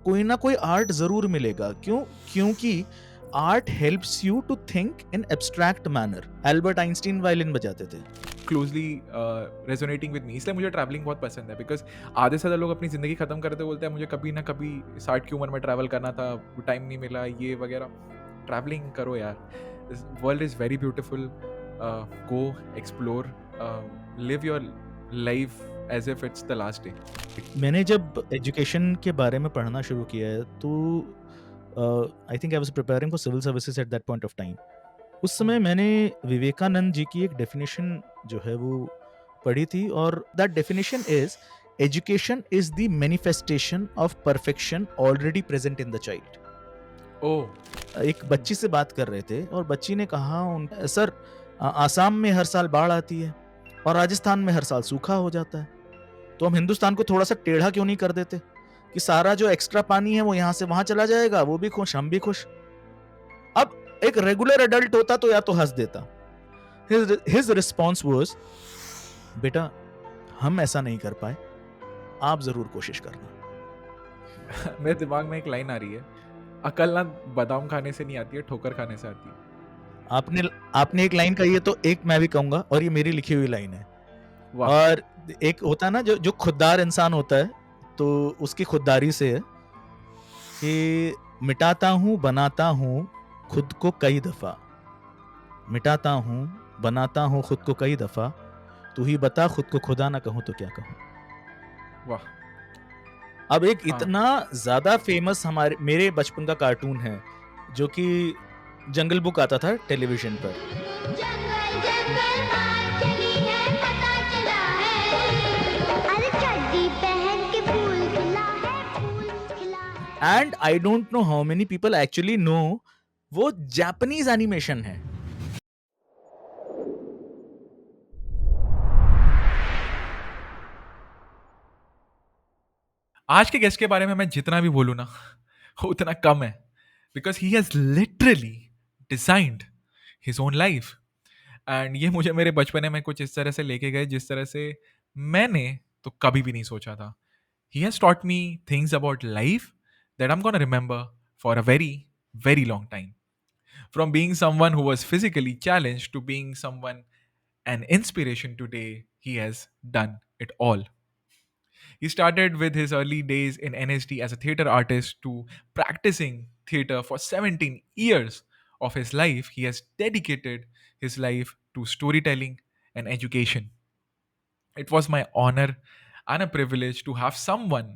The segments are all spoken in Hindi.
कोई ना कोई आर्ट जरूर मिलेगा। क्यों? क्योंकि art helps you to think in abstract manner. Albert Einstein violin बजाते थे। क्लोजली रेजोनेटिंग विद मी, इसलिए मुझे ट्रैवलिंग बहुत पसंद है। बिकॉज आधे से ज़्यादा लोग अपनी ज़िंदगी ख़त्म करते बोलते हैं मुझे कभी ना कभी 60 की उम्र में ट्रैवल करना था, टाइम नहीं मिला, ये वगैरह। ट्रैवलिंग करो यार, world is very beautiful. Go explore, live your life as if it's the last day. मैंने जब एजुकेशन के बारे में पढ़ना शुरू किया है तो I think I was preparing for civil services at that point of time. उस समय मैंने विवेकानंद जी की एक डेफिनेशन जो है वो पढ़ी थी, और that definition is education is the manifestation of perfection already present in the child. Oh. एक बच्ची से बात कर रहे थे और बच्ची ने कहा सर आसाम में हर साल बाढ़ आती है और राजस्थान में हर साल सूखा हो जाता है, तो हम हिंदुस्तान को थोड़ा सा टेढ़ा क्यों नहीं कर देते कि सारा जो एक्स्ट्रा पानी है वो यहाँ से वहां चला जाएगा, वो भी खुश हम भी खुश। अब एक रेगुलर एडल्ट होता तो या तो हंस देता। हिज रिस्पॉन्स वाज, बेटा हम ऐसा नहीं कर पाए, आप जरूर कोशिश करना। मेरे दिमाग में एक लाइन आ रही है, अकल ना बादाम खाने से नहीं आती है, ठोकर खाने से आती है। आपने आपने एक लाइन कही है तो एक मैं भी कहूंगा, और ये मेरी लिखी हुई लाइन है। वाह। और एक होता है ना जो जो खुददार इंसान होता है, तो उसकी खुददारी से है कि मिटाता हूं बनाता हूं खुद को कई दफा, मिटाता हूं बनाता हूं खुद को कई दफा, तू ही बता खुद को खुदा ना कहूं तो क्या कहूं। वाह। अब एक हाँ। इतना ज्यादा फेमस हमारे मेरे बचपन का कार्टून है जो कि जंगल बुक आता था टेलीविजन पर। जंगल जंगल बात चली है, पता चला है, अरे चड्डी पहन के फूल खिला है, फूल खिला है। And I don't know how many people actually know वो जापानीज एनिमेशन है। आज के गेस्ट के बारे में मैं जितना भी बोलूँ ना उतना कम है, because he has literally designed his own life. And ये मुझे मेरे बचपने में कुछ इस तरह से लेके गए जिस तरह से मैंने तो कभी भी नहीं सोचा था। He has taught me things about life that I'm gonna remember for a very, very long time. From being someone who was physically challenged to being someone an inspiration today, he has done it all. He started with his early days in NSD as a theater artist to practicing theater for 17 years of his life. He has dedicated his life to storytelling and education. It was my honor and a privilege to have someone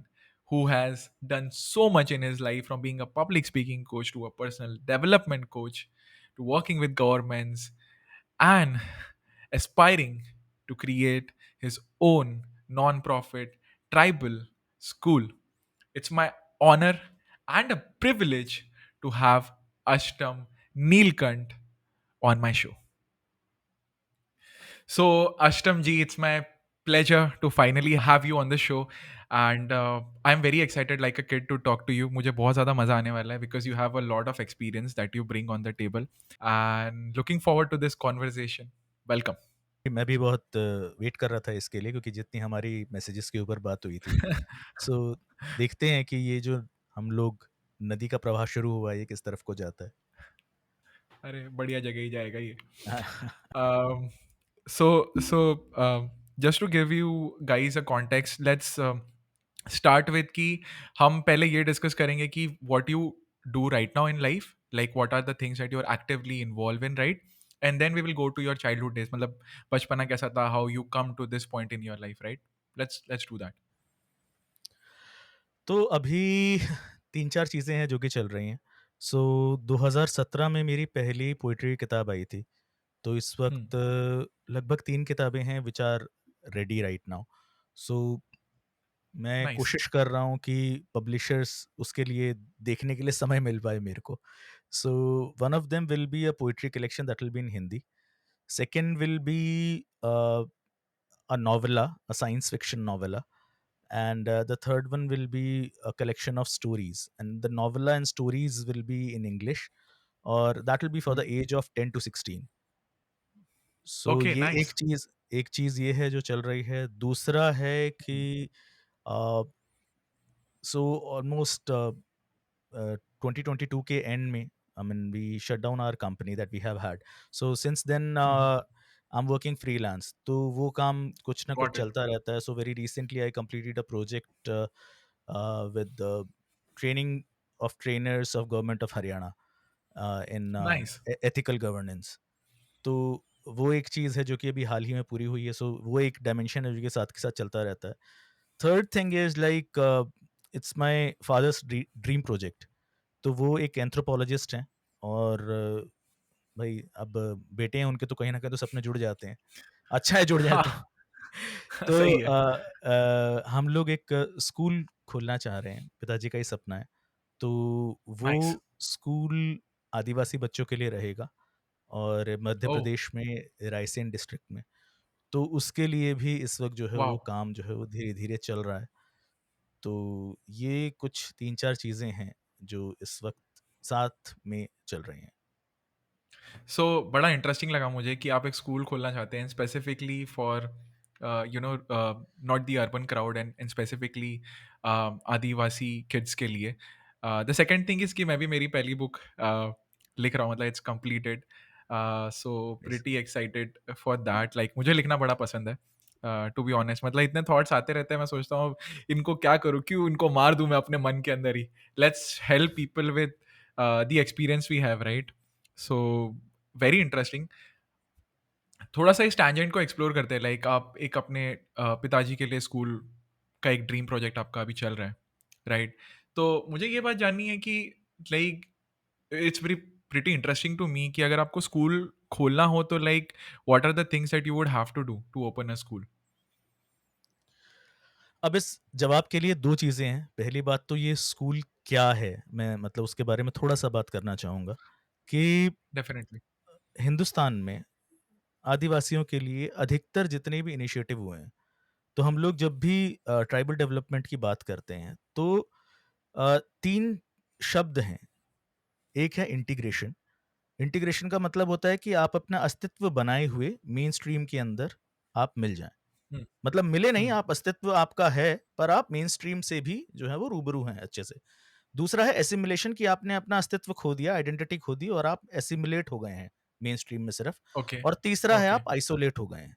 who has done so much in his life, from being a public speaking coach to a personal development coach to working with governments and aspiring to create his own non-profit tribal school. It's my honor and a privilege to have Ashtam Neelkant on my show. So, Ashtam ji, it's my pleasure to finally have you on the show. And I'm very excited, like a kid, to talk to you. मुझे बहुत ज़्यादा मज़ा आने वाला है because you have a lot of experience that you bring on the table. And looking forward to this conversation. Welcome. मैं भी बहुत वेट कर रहा था इसके लिए, क्योंकि जितनी हमारी मैसेजेस के ऊपर बात हुई थी, सो देखते हैं कि ये जो हम लोग नदी का प्रवाह शुरू हुआ है ये किस तरफ को जाता है। अरे बढ़िया जगह ही जाएगा ये। Um, so just to give you guys a context, let's start with कि हम पहले ये डिस्कस करेंगे कि what you do right now in life, like what are the things that you are actively involved in, right? And then we will go to your childhood days, मतलब बचपना कैसा था, how you come to this point in your life, right? Let's do that. तो अभी 3-4 चीज़ें हैं जो कि चल रही हैं। सो 2017 में मेरी पहली पोएट्री की किताब आई थी। तो इस Hmm. वक़्त लगभग 3 किताबें हैं which are ready right now. So मैं Nice. कोशिश कर रहा हूँ कि पब्लिशर्स उसके लिए देखने के लिए समय मिल पाए मेरे को। So one of them will be a poetry collection that will be in Hindi. Second will be a novella, a science fiction novella, and the third one will be a collection of stories. And the novella and stories will be in English, or that will be for Hmm. the age of 10 to 16. So Okay, ये nice. एक चीज़ ये है जो चल रही है। दूसरा है कि सो ऑलमोस्ट 2022 के एंड में, I mean, we shut down our company that we have had. So since then, I'm working freelance. तो वो काम कुछ ना कुछ गॉट इट। चलता रहता है. So very recently, I completed a project with the training of trainers of government of Haryana in nice. ethical governance. तो वो एक चीज़ है जो कि अभी हाल ही में पूरी हुई है. सो वो एक डायमेंशन है जो कि साथ के साथ चलता रहता है. Third thing is like it's my father's dream project. तो वो एक एंथ्रोपोलॉजिस्ट हैं, और भाई अब बेटे हैं उनके, तो कहीं ना कहीं तो सपने जुड़ जाते हैं. अच्छा है जुड़ जाए तो. हाँ, तो सही है। हम लोग एक स्कूल खोलना चाह रहे हैं, पिताजी का ही सपना है. तो वो नाइस। स्कूल आदिवासी बच्चों के लिए रहेगा, और मध्य ओह! प्रदेश में रायसेन डिस्ट्रिक्ट में. तो उसके लिए भी इस वक्त जो है वो वॉव! काम जो है वो धीरे धीरे चल रहा है. तो ये कुछ 3-4 चीज़ें हैं जो इस वक़्त साथ में चल रही हैं। सो बड़ा इंटरेस्टिंग लगा मुझे कि आप एक स्कूल खोलना चाहते हैं specifically for you know not the urban crowd and specifically Adivasi kids के लिए. द सेकंड थिंग इज़ कि मैं भी मेरी पहली बुक लिख रहा हूँ, मतलब it's completed. So yes. Pretty excited for that. Like मुझे लिखना बड़ा पसंद है, टू बी ऑनेस्ट. मतलब इतने थॉट्स आते रहते हैं, मैं सोचता हूँ इनको क्या करूँ, क्यों इनको मार दूँ मैं अपने मन के अंदर ही. Let's help people with the experience we have, right? So very interesting. थोड़ा सा इस टैंजेंट को एक्सप्लोर करते हैं. लाइक आप एक अपने पिताजी के लिए स्कूल का एक ड्रीम प्रोजेक्ट आपका अभी चल रहा है, राइट? तो मुझे ये बात जाननी है कि like it's very pretty interesting to me कि अगर आपको स्कूल खोलना हो तो like what are the things that you would have to do to open a school? अब इस जवाब के लिए 2 चीज़ें हैं। पहली बात तो ये स्कूल क्या है? मैं मतलब उसके बारे में थोड़ा-सा बात करना चाहूँगा कि डेफिनेटली. हिंदुस्तान में आदिवासियों के लिए अधिकतर जितने भी इनिशिएटिव हुए हैं, तो हम लोग जब भी ट्राइबल डेवलपमेंट की बात करते हैं, तो 3 शब्द हैं। एक है इंटीग्रेशन। इंटीग्रेशन का मतलब होता है कि आप अपना अस्तित्व बनाए हुए मेनस्ट्रीम के अंदर आप मिल जाएँ। हम्म. मतलब मिले नहीं, हम्म. आप अस्तित्व आपका है, पर आप मेनस्ट्रीम से भी जो है वो रूबरू हैं अच्छे से। दूसरा है एसिमिलेशन, कि आपने अपना अस्तित्व खो दिया, आइडेंटिटी खो दी, और आप एसिमिलेट हो गए हैं मेनस्ट्रीम में सिर्फ। ओके. और तीसरा है ओके. आप आइसोलेट हो गए हैं।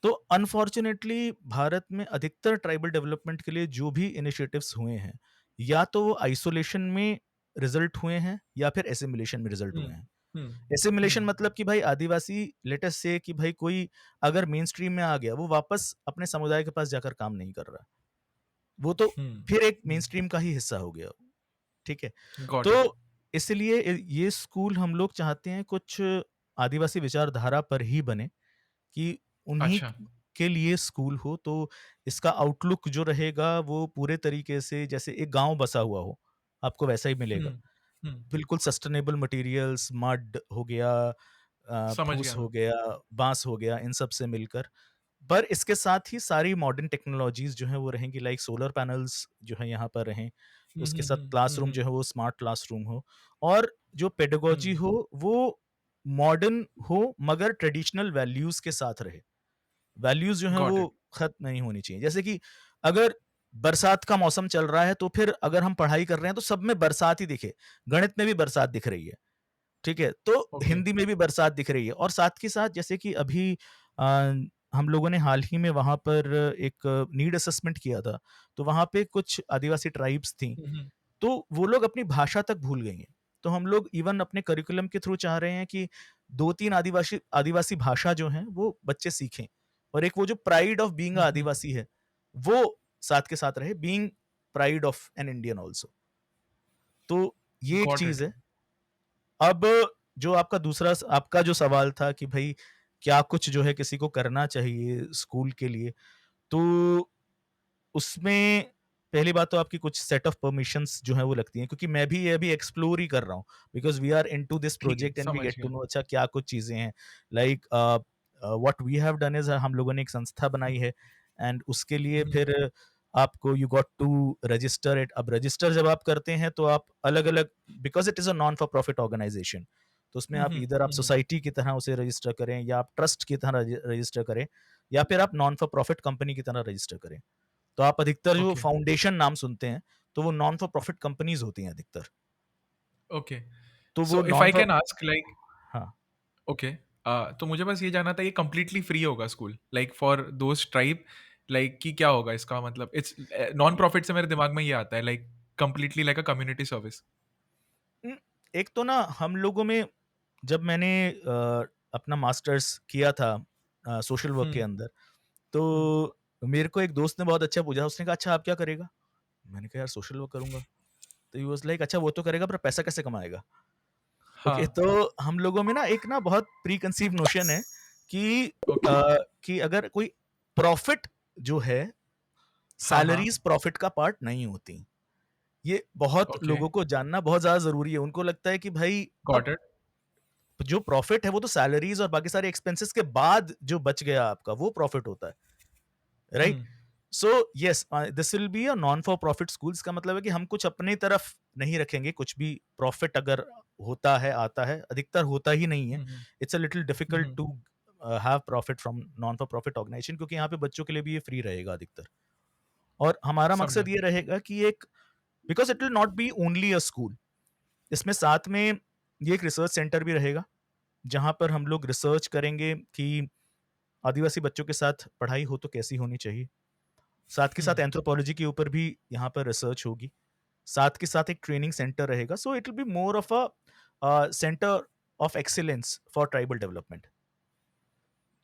तो अनफॉर्चुनेटली भारत में अधिकतर ट्राइबल डेवलपमेंट के लिए जो भी इनिशिएटिव्स हुए हैं, या तो वो आइसोलेशन में रिजल्ट हुए हैं या फिर एसिमिलेशन में रिजल्ट हुए हम्म. हैं. हम्म. एसिमिलेशन हम्म. मतलब कि भाई आदिवासी, लेट अस से कि भाई कोई अगर मेन स्ट्रीम में आ गया, वो वापस अपने समुदाय के पास जाकर काम नहीं कर रहा, वो तो फिर एक मेन हम्म. स्ट्रीम का ही हिस्सा हो गया. ठीक है. Got it. तो इसलिए ये स्कूल हम लोग चाहते हैं कुछ आदिवासी विचारधारा पर ही बने, कि उन्हीं अच्छा. के लिए स्कूल हो. तो इसका आउटलुक जो रहेगा वो पूरे तरीके से जैसे एक गांव बसा हुआ हो, आपको वैसा ही मिलेगा. हम्म. हम्म. बिल्कुल सस्टेनेबल मटेरियल्स, मड हो गया, समझ फूस गया हो मैं. गया, बांस हो गया, इन सब से मिलकर. पर इसके साथ ही सारी मॉडर्न टेक्नोलॉजीज जो हैं वो रहेंगी, लाइक सोलर पैनल्स जो है यहाँ पर रहें. उसके साथ क्लासरूम जो है वो स्मार्ट क्लासरूम हो, और जो पेडागोजी हम्म. हो वो मॉडर्न हो, मगर ट्रेडिशनल वैल्यूज के साथ रहे. वैल्यूज जो हैं गॉट वो इट. खत्म नहीं होनी चाहिए. जैसे कि अगर बरसात का मौसम चल रहा है, तो फिर अगर हम पढ़ाई कर रहे हैं तो सब में बरसात ही दिखे. गणित में भी बरसात दिख रही है, ठीक है, तो ओके. हिंदी में भी बरसात दिख रही है. और साथ के साथ जैसे कि अभी हम लोगों ने हाल ही में वहाँ पर एक नीड असेसमेंट किया था, तो वहाँ पे कुछ आदिवासी ट्राइब्स थी, हम्म. तो वो लोग अपनी भाषा तक भूल गई हैं. तो हम लोग इवन अपने करिकुलम के थ्रू चाह रहे हैं कि 2-3 आदिवासी आदिवासी भाषा जो हैं वो बच्चे सीखें, और एक वो जो प्राइड ऑफ बीइंग हम्म. आदिवासी है, वो साथ के साथ रहे, being pride of an Indian also. तो ये एक गॉट चीज़ इट. है. अब जो आपका दूसरा आपका जो सवाल था कि भाई क्या कुछ जो है किसी को करना चाहिए स्कूल के लिए, तो उसमें पहली बात तो आपकी कुछ सेट ऑफ परमिशंस जो है वो लगती हैं, क्योंकि मैं भी ये अभी एक्सप्लोर ही कर रहा हूँ, because we are into this ठीक है, प्रोजेक्ट एंड वी समझ गेट टू गया. नो अच्छा क्या कुछ चीजें हैं. Like what we have done is हम लोगों ने एक संस्था बनाई है, एंड उसके लिए हम्म. फिर आपको you got to register it. अब रजिस्टर जब आप करते हैं तो आप अलग अलग, because it is a non for profit organisation, तो उसमें आप इधर आप हम्म. सोसाइटी की तरह उसे रजिस्टर करें, या आप ट्रस्ट की तरह रजिस्टर करें, या फिर आप नॉन फॉर प्रॉफिट कंपनी की तरह रजिस्टर करें. तो आप अधिकतर जो ओके, फाउंडेशन नाम सुनते हैं, तो वो नॉन फॉर प्रॉफिट कंपनीज होती हैं अधिकतर। ओके। तो वो so if non I for, can ask like, हाँ, ओके, तो मुझे बस ये जानना था, ये कंप्लीटली फ्री होगा school like for those tribe, like कि क्या होगा इसका मतलब? इट्स नॉन प्रॉफिट से मेरे दिमाग में ये आता है like completely like a community service. Um, एक तो ना हम लोगों में, जब मैंने अपना मास्टर्स किया था सोशल वर्क के हम्म, अंदर, हम्म, तो मेरे को एक दोस्त ने बहुत अच्छा पूछा, उसने कहा, "अच्छा आप क्या करेगा?" मैंने कहा, "यार सोशल वर्क करूँगा।" तो ही वाज़ लाइक, "अच्छा वो तो करेगा पर पैसा कैसे कमाएगा?" ओके, हाँ, तो हम लोगों में ना एक ना बहुत प्री कंसीव्ड नोशन है कि ओके, कि अगर कोई प्रॉफ़िट जो है, हाँ, हाँ, सैलरीज़ प्रॉफ़िट का पार्ट नहीं होती। ये बहुत ओके, लोगों को जानना बहुत ज़्यादा ज़रूरी है। उनको लगता है कि भाई अब गॉट इट, जो प्रॉफ़िट है वो तो सैलरीज़ और बाकी सारे एक्सपेंसेस के बाद जो बच गया आपका, वो प्रॉफ़िट होता है, right? Hmm, so yes, this will be a non for profit school. इसका मतलब है कि हम कुछ अपनी तरफ नहीं रखेंगे, कुछ भी प्रॉफिट अगर होता है, आता है, अधिकतर होता ही नहीं है। Hmm, it's a little difficult hmm, to have profit from non for profit organisation, क्योंकि यहाँ पे बच्चों के लिए भी ये फ्री रहेगा अधिकतर। और हमारा समझा, मकसद ये रहेगा कि एक, because it will not B only a school, इसमें साथ में ये एक रिसर्च सेंटर भी रहेगा, जहाँ पर हम लोग रिसर्च करेंगे कि आदिवासी बच्चों के साथ पढ़ाई हो तो कैसी होनी चाहिए। साथ के साथ हम्म, एंथ्रोपोलॉजी के ऊपर भी यहाँ पर रिसर्च होगी। साथ के साथ एक ट्रेनिंग सेंटर रहेगा, so it will be more of a centre of excellence for tribal development.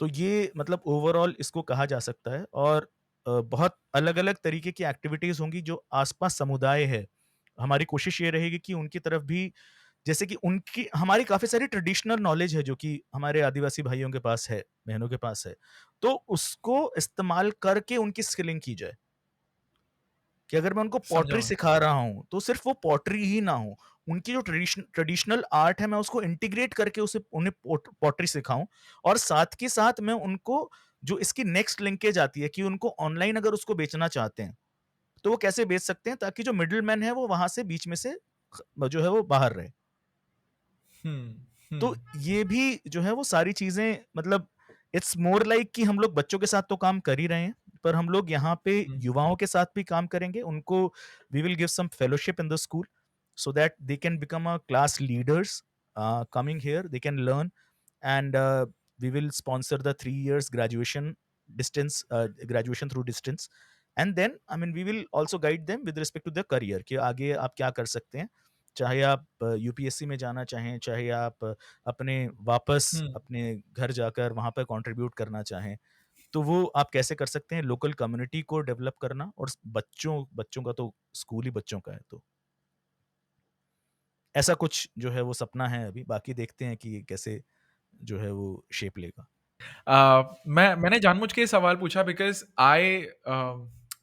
तो ये मतलब ओवरऑल इसको कहा जा सकता है। और बहुत अलग-अलग तरीके की एक्टिविटीज़ होंगी जो आस-पास समुदाय है। हमारी कोशिश ये रहेगी कि उनकी तरफ भी, जैसे कि उनकी हमारी काफ़ी सारी ट्रेडिशनल नॉलेज है जो कि हमारे आदिवासी भाइयों के पास है, बहनों के पास है। तो उसको इस्तेमाल करके उनकी स्किलिंग की जाए। कि अगर मैं उनको समझा पॉटरी मैं, सिखा रहा हूँ, तो सिर्फ़ वो पॉटरी ही ना हो, उनकी जो ट्रेडिशनल आर्ट है, मैं उसको इंटीग्रेट करके उसे उन्हें पॉटरी सिखाऊँ। और साथ के साथ मैं उनको जो इसकी नेक्स्ट लिंकेज आती है कि उनको ऑनलाइन अगर उसको बेचना चाहते हैं, तो वो कैसे बेच सकते हैं ताकि जो मिडलमैन है, वो वहाँ से बीच में से जो है वो बाहर रहे। हम्म, तो हम्म, ये भी जो है वो सारी चीज़ें, मतलब इट्स मोर लाइक कि हम लोग बच्चों के साथ तो काम कर ही रहे हैं, पर हम लोग यहाँ पे हम्म, युवाओं के साथ भी काम करेंगे। उनको we will give some fellowship in the school so that they can become a class leaders coming here, they can learn, and we will sponsor the 3 years graduation through distance. And then I mean we will also guide them with respect to their career कि आगे आप क्या कर सकते हैं, चाहे आप यूपीएससी में जाना चाहें, चाहे आप अपने वापस हम्म, अपने घर जाकर वहाँ पर कंट्रीब्यूट करना चाहें, तो वो आप कैसे कर सकते हैं, लोकल कम्युनिटी को डेवलप करना। और बच्चों बच्चों का तो स्कूल ही बच्चों का है, तो ऐसा कुछ जो है वो सपना है अभी, बाकी देखते हैं कि ये कैसे जो है वो शेप लेगा। मैंने जानबूझ के ये सवाल पूछा because I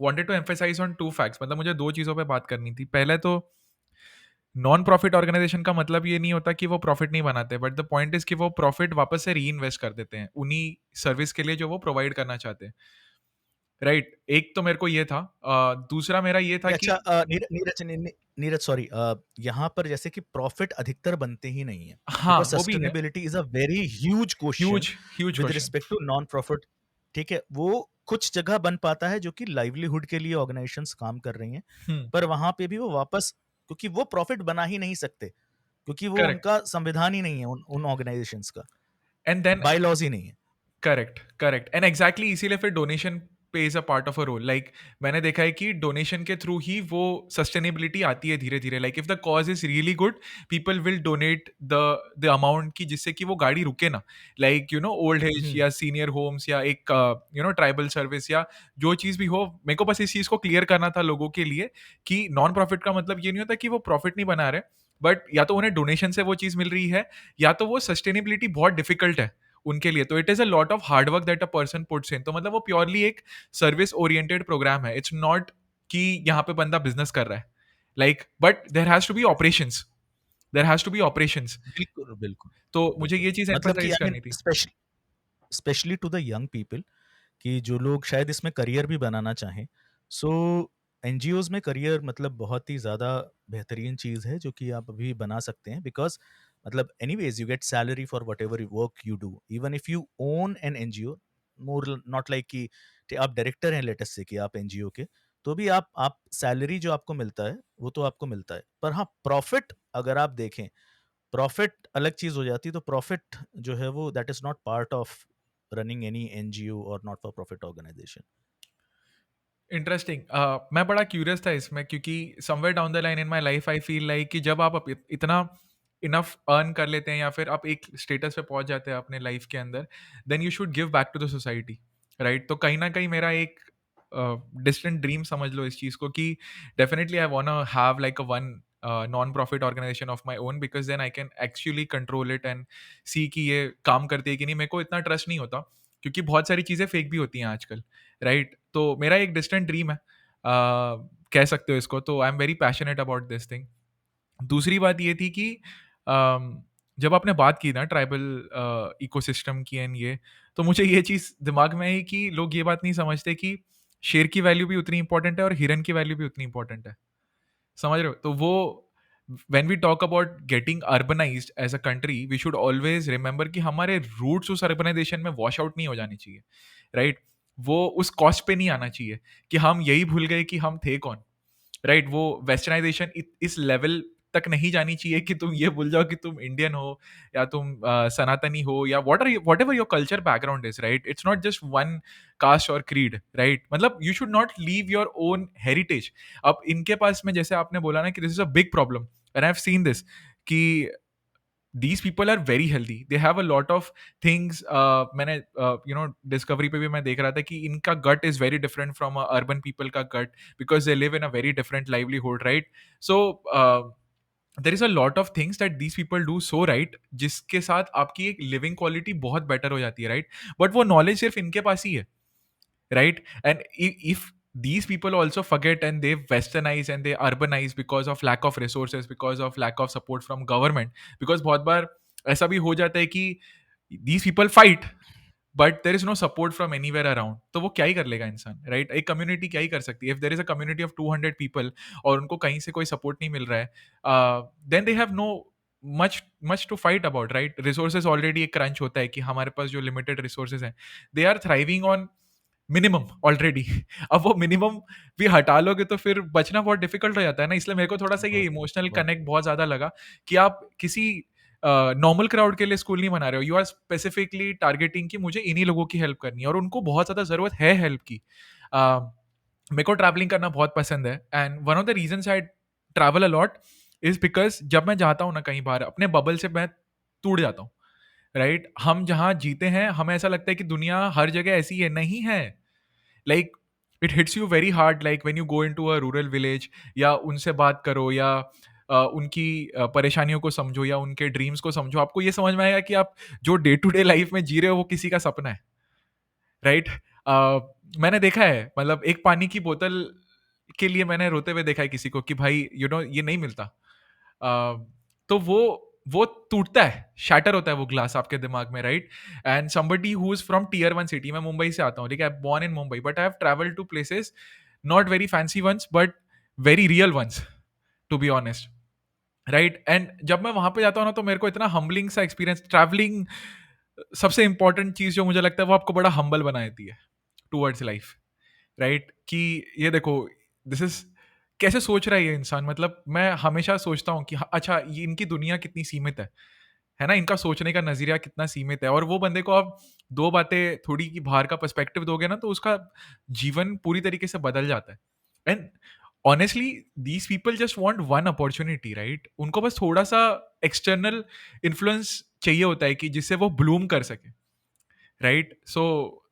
wanted to emphasise on 2 facts, मतलब मुझे 2 चीज़ों पे बात करनी थी। पहले तो नॉन प्रॉफिट ऑर्गेनाइज़ेशन का मतलब ये नहीं होता कि वो प्रॉफिट नहीं बनाते, बट द पॉइंट इज़ कि वो प्रॉफिट वापस से री-इन्वेस्ट कर देते हैं, उन्हीं सर्विस के लिए जो वो प्रोवाइड करना चाहते हैं, राइट? एक तो मेरे को ये था। दूसरा मेरा ये था नहीं, कि अच्छा, नीरज सॉरी, यहाँ पर जैसे कि प्रॉफिट अधिकतर बनते ही नहीं है, हाँ, बिकॉज़ वो भी है। Sustainability is a very huge question huge, huge with question. Respect to non profit. ठीक है, वो कुछ जगह बन पाता है जो कि लाइवलीहुड के लिए ऑर्गेनाइजेशंस काम कर रही हैं, हुँ, पर वहाँ पे भी वो वापस, क्योंकि वो प्रॉफिट बना ही नहीं सकते, क्योंकि वो करेक्ट। उनका संविधान ही नहीं है, उन ऑर्गेनाइजेशंस का, एंड देन बाय-लॉज़ ही नहीं है। करेक्ट, करेक्ट एंड एग्ज़ैक्टली इसीलिए फिर donation plays a part of a role. Like मैंने देखा है कि डोनेशन के थ्रू ही वो सस्टेनेबिलिटी आती है धीरे-धीरे। Like if the cause is really good, people will donate the amount की जिससे कि वो गाड़ी रुके ना। Like you know old age हुँ, या सीनियर होम्स या एक यू नो ट्राइबल सर्विस या जो चीज़ भी हो, मेरे को बस इस चीज़ को क्लियर करना था लोगों के लिए कि नॉन प्रॉफिट का मतलब ये नहीं होता कि वो प्रॉफिट नहीं बना रहे, बट या तो उन्हें डोनेशन से वो चीज़ मिल रही है या तो वो सस्टेनेबिलिटी बहुत डिफ़िकल्ट है उनके लिए, तो it is a lot of hard work that a person puts in. तो मतलब वो प्योरली एक सर्विस ओरिएंटेड प्रोग्राम है। इट्स नॉट कि यहाँ पे बंदा बिजनेस कर रहा है, like but there has to be operations, there has to be operations. बिल्कुल, बिल्कुल, तो मुझे बिल्कुल। ये चीज़ मतलब कि एम्फसाइज आई मीन करनी थी। Specially to the young people, कि जो लोग शायद इसमें करियर भी बनाना चाहें। सो एनजीओज़ में करियर मतलब बहुत ही ज़्यादा बेहतरीन चीज़ है जो कि आप अभी बना सकते हैं, बिकॉज़ मतलब anyways you get salary for whatever work you do. Even if you own an NGO, more not like कि आप डायरेक्टर हैं लेटेस्ट से कि आप एनजीओ के, तो भी आप सैलरी जो आपको मिलता है वो तो आपको मिलता है, पर हाँ प्रॉफिट अगर आप देखें, प्रॉफिट अलग चीज हो जाती है। तो प्रॉफिट जो है वो that is not part of running any NGO और not for profit organisation. Interesting. मैं बड़ा क्यूरियस था इसमें, क्योंकि somewhere down the line in my life I feel like कि जब आप इतना इनफ अर्न कर लेते हैं या फिर आप एक स्टेटस पे पहुंच जाते हैं अपने लाइफ के अंदर, then you should give back to the society, right? तो कहीं ना कहीं मेरा एक डिस्टेंट ड्रीम समझ लो इस चीज़ को कि definitely I want to have like a one non profit organisation of my own, because then I can actually control it and see कि ये काम करती है कि नहीं। मेरे को इतना ट्रस्ट नहीं होता, क्योंकि बहुत सारी चीज़ें फेक भी होती हैं आजकल, राइट? तो मेरा एक डिस्टेंट ड्रीम है, कह सकते हो इसको। तो I am very passionate about this thing. दूसरी बात ये थी कि जब आपने बात की ना ट्राइबल इकोसिस्टम की एंड ये, तो मुझे ये चीज़ दिमाग में आई कि लोग ये बात नहीं समझते कि शेर की वैल्यू भी उतनी इंपॉर्टेंट है और हिरन की वैल्यू भी उतनी इंपॉर्टेंट है। समझ रहे हो? तो वो when we talk about getting urbanised as a country, we should always remember कि हमारे रूट्स उस अर्बनाइजेशन में वॉश आउट नहीं हो जानी चाहिए, राइट? वो उस कॉस्ट पे नहीं आना चाहिए कि हम यही भूल गए कि हम थे कौन, राइट? वो वेस्टर्नाइजेशन इस लेवल तक नहीं जानी चाहिए कि तुम ये भूल जाओ कि तुम इंडियन हो या तुम सनातनी हो या what ever your culture background is, right? It's not just one cast और क्रीड, राइट? मतलब you should not leave your own heritage. अब इनके पास में, जैसे आपने बोला ना कि this is a big problem and I have seen this, कि these people are very healthy, they have a lot of things। मैंने डिस्कवरी पे भी मैं देख रहा था कि इनका gut is very different from urban people का gut, because they live in a very different livelihood, right? So there is a lot of things that these people do so right, जिसके साथ आपकी एक लिविंग क्वालिटी बहुत बेटर हो जाती है, राइट? बट वो नॉलेज सिर्फ इनके पास ही है, right? And if these people also forget and they westernize and they urbanize because of lack of resources, because of lack of support from government, because बहुत बार ऐसा भी हो जाता है कि these people fight but there is no support from anywhere around, तो वो क्या ही कर लेगा इंसान, राइट? एक कम्युनिटी क्या ही कर सकती है? If there is a community of 200 people और उनको कहीं से कोई सपोर्ट नहीं मिल रहा है, then they have no much much to fight about, right? Resources already एक क्रंच होता है कि हमारे पास जो लिमिटेड रिसोर्सेज हैं, they are thriving on minimum already. अब वो मिनिमम भी हटा लोगे तो फिर बचना बहुत डिफिकल्ट हो जाता है ना। इसलिए मेरे को थोड़ा सा ये इमोशनल कनेक्ट बहुत ज्यादा लगा कि आप किसी नॉर्मल क्राउड के लिए स्कूल नहीं बना रहे हो, यू आर स्पेसिफिकली टारगेटिंग कि मुझे इन्हीं लोगों की हेल्प करनी है और उनको बहुत ज़्यादा ज़रूरत है हेल्प की। मेरे को ट्रैवलिंग करना बहुत पसंद है and one of the reasons I travel a lot is because जब मैं जाता हूँ ना कहीं बाहर, अपने बबल से मैं टूट जाता हूँ, राइट? हम जहाँ जीते हैं हमें ऐसा लगता है कि दुनिया हर जगह ऐसी है, नहीं है। Like it hits you very hard, like when you go into a rural village, या उनसे बात करो या उनकी परेशानियों को समझो या उनके ड्रीम्स को समझो, आपको ये समझ में आएगा कि आप जो डे टू डे लाइफ में जी रहे हो वो किसी का सपना है, राइट? मैंने देखा है, मतलब एक पानी की बोतल के लिए मैंने रोते हुए देखा है किसी को कि भाई ये नहीं मिलता। तो वो टूटता है, शैटर होता है वो ग्लास आपके दिमाग में, right? And somebody who is from tier 1 city, मैं मुंबई से आता हूँ, ठीक है? I born in Mumbai but I have travelled to places, not very fancy ones but very real ones, to be honest, right? And जब मैं वहां पे जाता हूँ ना, तो मेरे को इतना हम्बलिंग सा एक्सपीरियंस, ट्रैवलिंग सबसे इंपॉर्टेंट चीज जो मुझे लगता है वो आपको बड़ा हम्बल बना देती है टूवर्ड्स लाइफ, राइट? कि ये देखो, दिस इज कैसे सोच रहा है ये इंसान। मतलब मैं हमेशा सोचता हूँ कि अच्छा, ये इनकी दुनिया कितनी सीमित है ना? इनका सोचने का नजरिया कितना सीमित है। और वो बंदे को आप दो बातें थोड़ी की बाहर का पर्सपेक्टिव दोगे ना, तो उसका जीवन पूरी तरीके से बदल जाता है। And honestly these people just want one opportunity, right? उनको बस थोड़ा सा एक्सटर्नल इन्फ्लुएंस चाहिए होता है कि जिससे वो ब्लूम कर सके, right? So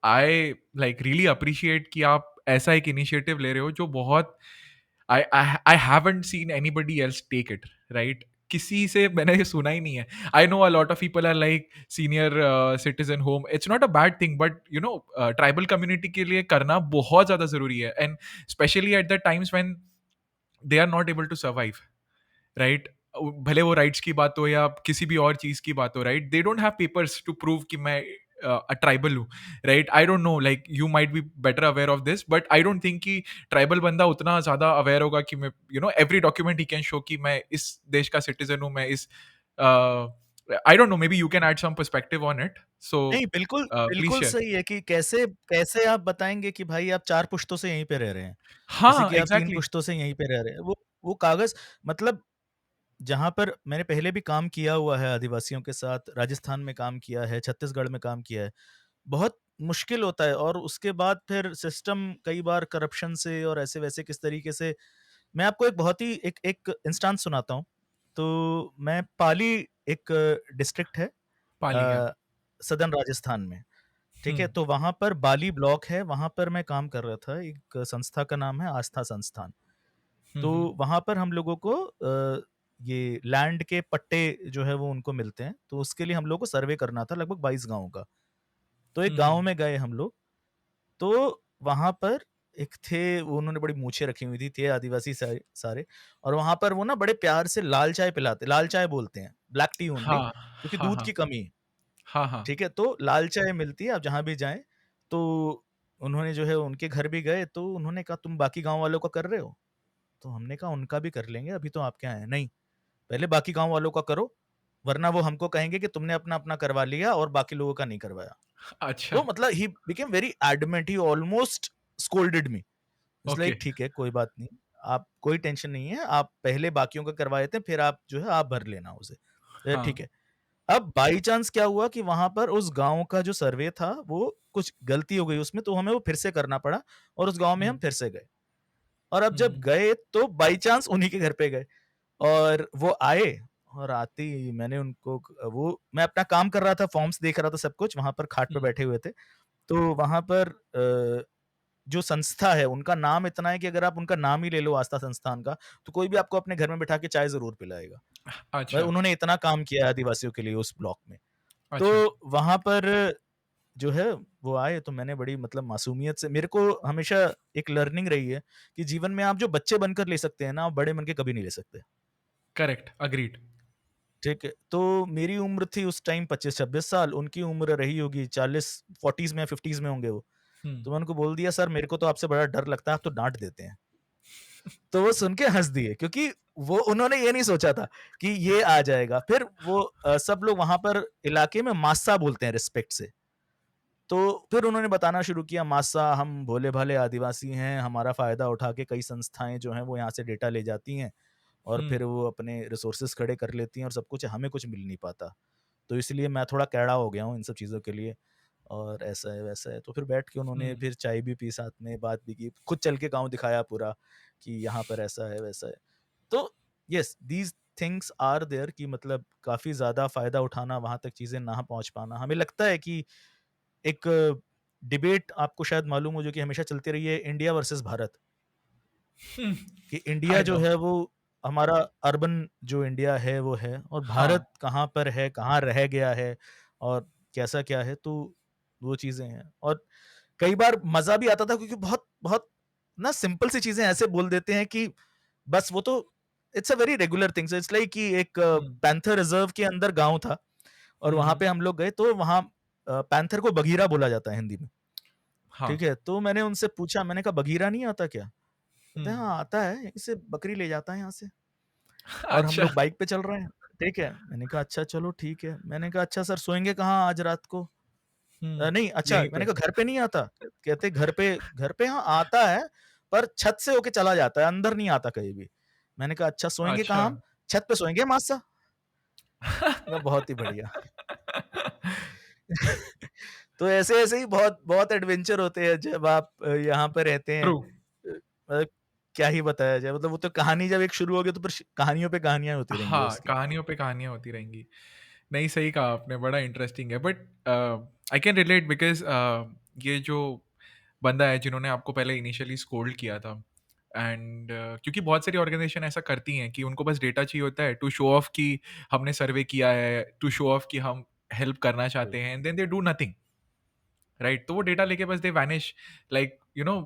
I like really appreciate कि आप ऐसा एक इनिशिएटिव ले रहे हो जो बहुत, I haven't seen anybody else take it, right? किसी से मैंने ये सुना ही नहीं है। I know a lot of people are like senior citizen home, it's not a bad thing, but tribal community के लिए करना बहुत ज्यादा जरूरी है, and specially at the times when they are not able to survive, right? भले वो राइट्स की बात हो या किसी भी और चीज की बात हो, right? They don't have papers to prove कि मैं ट्राइबल हूँ, right? I don't know, like you might be better aware of this, but I don't think कि ट्राइबल बंदा उतना ज्यादा अवेयर होगा कि मैं every document he can show कि मैं इस देश का सिटीजन हूँ, मैं इस I don't know, may be you can add some perspective on it. So नहीं, बिल्कुल, प्लीज बिल्कुल शेयर। सही है कि कैसे कैसे आप बताएँगे कि भाई आप 4 पुश्तों से यहीं पे रह रहे हैं। जैसे हाँ, कि आप 3 एग्जैक्टली। पुश्तों से यहीं पे रह रहे हैं। वो कागज़ मतलब जहाँ पर मैंने पहले भी काम किया हुआ है आदिवासियों के साथ, राजस्थान में काम किया है, छत्तीसगढ़ में काम किया है। बहुत मुश्किल होता है और उसके बाद फिर सिस्टम कई बार करप्शन से और ऐसे-वैसे किस तरीके से मैं आपको एक बहुत ही एक एक इंस्टेंस सुनाता हूँ। तो मैं पाली एक डिस्ट्रिक्ट है पाली है। अ, सदर्न राजस्थान में, ठीक है? हम्म। तो वहाँ पर बाली ब्लॉक है, वहाँ पर मैं काम कर रहा था। एक संस्था का नाम है आस्था संस्थान। तो हम्म। वहाँ पर हम लोगों को ये लैंड के पट्टे जो है वो उनको मिलते हैं, तो उसके लिए हम लोग को सर्वे करना था लगभग 22 गाँव का। तो एक गाँव हम्म। में गए हम लोग, तो वहाँ पर एक थे, वो उन्होंने बड़ी मूंछें रखी हुई थी, थे आदिवासी सारे सारे और वहाँ पर वो ना बड़े प्यार से लाल चाय पिलाते, लाल चाय बोलते हैं, ब्लैक टी ओनली हाँ, क्योंकि हाँ, दूध हाँ, की कमी है, हाँ, हाँ। ठीक है? तो लाल चाय मिलती है, आप जहाँ भी जाएँ, तो उन्होंने जो है उनके घर भी गए, तो उन्होंने कहा, "तुम बाकी गाँव वालों का कर रहे हो?" तो हमने कहा, "उनका भी कर लेंगे, अभी तो आप क्या हैं?" "नहीं, पहले बाकी गाँव वालों का करो, वरना वो हमको कहेंगे कि तुमने अपना-अपना करवा लिया और बाकी लोगों का नहीं करवाया।" अच्छा। तो मतलब he became very adamant, he almost scolded me. It's okay. Like ठीक है, कोई बात नहीं, आप कोई टेंशन नहीं है, आप पहले बाकियों का करवा देते हैं, फिर आप जो है आप भर लेना उसे। ठीक हाँ। है। अब बाई चांस क्या हुआ कि वहाँ पर उस गाँव का जो सर्वे था, वो कुछ गलती हो गई उसमें, तो हमें वो फिर से करना पड़ा और उस गाँव में हम हम्म। फिर से गए। और अब जब हम्म। गए तो बाई चांस उन्हीं के घर पे गए और वो आए और आते ही मैंने उनको वो मैं अपना काम कर रहा था, फॉर्म्स देख रहा था सब कुछ, वहाँ पर खाट पे हम्म। बैठे हुए थे। तो वहाँ पर जो संस्था है, उनका नाम इतना है कि अगर आप उनका नाम ही ले लो आस्था संस्थान का, तो कोई भी आपको अपने घर में बिठा के चाय ज़रूर पिलाएगा। भाई अच्छा। उन्होंने इतना काम किया है आदिवासियों के लिए उस ब्लॉक में। अच्छा। तो वहाँ पर जो है वो आए तो मैंने बड़ी मतलब मासूमियत से, मेरे को हमेशा एक लर्निंग रही है कि जीवन में आप जो बच्चे बनकर ले सकते हैं ना, आप बड़े बन के कभी नहीं ले सकते। Correct, agreed. ठीक है? तो मेरी उम्र थी उस टाइम 25-26 साल, उनकी उम्र रही होगी 40 40s में 50s में होंगे वो। हम्म। तो मैंने उनको बोल दिया, सर मेरे को तो आपसे बड़ा डर लगता है, आप तो डाँट देते हैं। तो वो सुन के हँस दिए क्योंकि वो उन्होंने ये नहीं सोचा था कि ये आ जाएगा। फिर वो सब लोग वहाँ पर इलाके में मास्सा बोलते हैं रिस्पेक्ट से। तो फिर उन्होंने बताना शुरू किया, मास्सा हम भोले-भाले आदिवासी हैं, हमारा फ़ायदा उठा के कई संस्थाएँ जो हैं वो यहाँ से डेटा ले जाती हैं और हम्म। फिर वो अपने रिसोर्सेज़ खड़े कर लेती हैं और सब कुछ, हमें कुछ मिल नहीं पाता। तो इसलिए मैं थोड़ा कैड़ा हो गया हूँ इन सब चीज़ों के लिए और ऐसा है, वैसा है। तो फिर बैठ के उन्होंने हम्म। फिर चाय भी पी साथ में, बात भी की, खुद चल के गाँव दिखाया पूरा कि यहाँ पर ऐसा है, वैसा है। तो yes, these things are there कि मतलब काफ़ी ज़्यादा फ़ायदा उठाना, वहाँ तक चीज़ें ना पहुँच पाना। हमें लगता है कि एक डिबेट आपको शायद मालूम हो जो कि हमेशा चलती रही है, इंडिया वर्सेस भारत, कि इंडिया आई जो नो। है वो हमारा अर्बन जो इंडिया है वो है और हाँ। भारत कहाँ पर है, कहाँ रह गया है और कैसा क्या है, तो वो चीज़ें हैं। और कई बार मज़ा भी आता था क्योंकि बहुत बहुत ना सिंपल सी चीज़ें ऐसे बोल देते हैं कि बस वो तो it's a very regular thing. So it's like कि एक हम्म। पैंथर रिज़र्व के अंदर गाँव था और वहाँ हम्म। पे हम लोग गए तो वहाँ पैंथर को बगीरा बोला जाता है हिंदी में, हाँ। ठीक है? तो मैंने उनसे पूछा, मैंने कहा बगीरा नहीं आता क्या? कहते हैं हम्म। हाँ, आता है, यहीं से बकरी ले जाता है यहाँ से और हम अच्छा। लोग बाइक पे चल रहे हैं, ठीक है? मैंने कहा अच्छा चलो ठीक है। मैंने कहा अच्छा सर सोएँगे कहाँ आज रात को? नहीं अच्छा, यहीं मैंने पे। कहा घर पे नहीं आता? कहते घर पे हाँ आता है, पर छत से होके चला जाता है, अंदर नहीं आता कहीं भी। मैंने कहा अच्छा सोएँगे अच्छा। कहाँ हम? छत पे सोएँगे मासा। मैं बहुत ही बढ़िया। तो ऐसे-ऐसे ही बहुत बहुत एडवेंचर होते हैं जब आप यहाँ पे रहते हैं। ट्रू। मतलब क्या ही बताया जाए, मतलब वो तो कहानी जब एक शुरू होगी तो फिर कहानियों पे कहानियाँ होती रहेंगी हाँ, उसकी। कहानियों पे कहानियाँ होती रहेंगी। नहीं, सही कहा आपने, बड़ा इंटरेस्टिंग है। But I can relate because ये जो बंदा है जिन्होंने आपको पहले इनिशियली स्कोल्ड किया था एंड क्योंकि बहुत सारी ऑर्गेनाइजेशन ऐसा करती हैं कि उनको बस डेटा चाहिए होता है टू शो ऑफ कि हमने सर्वे किया है, टू शो ऑफ कि हम हेल्प करना चाहते हैं, and then they do nothing, right? तो वो डेटा लेके बस they vanish, like you know,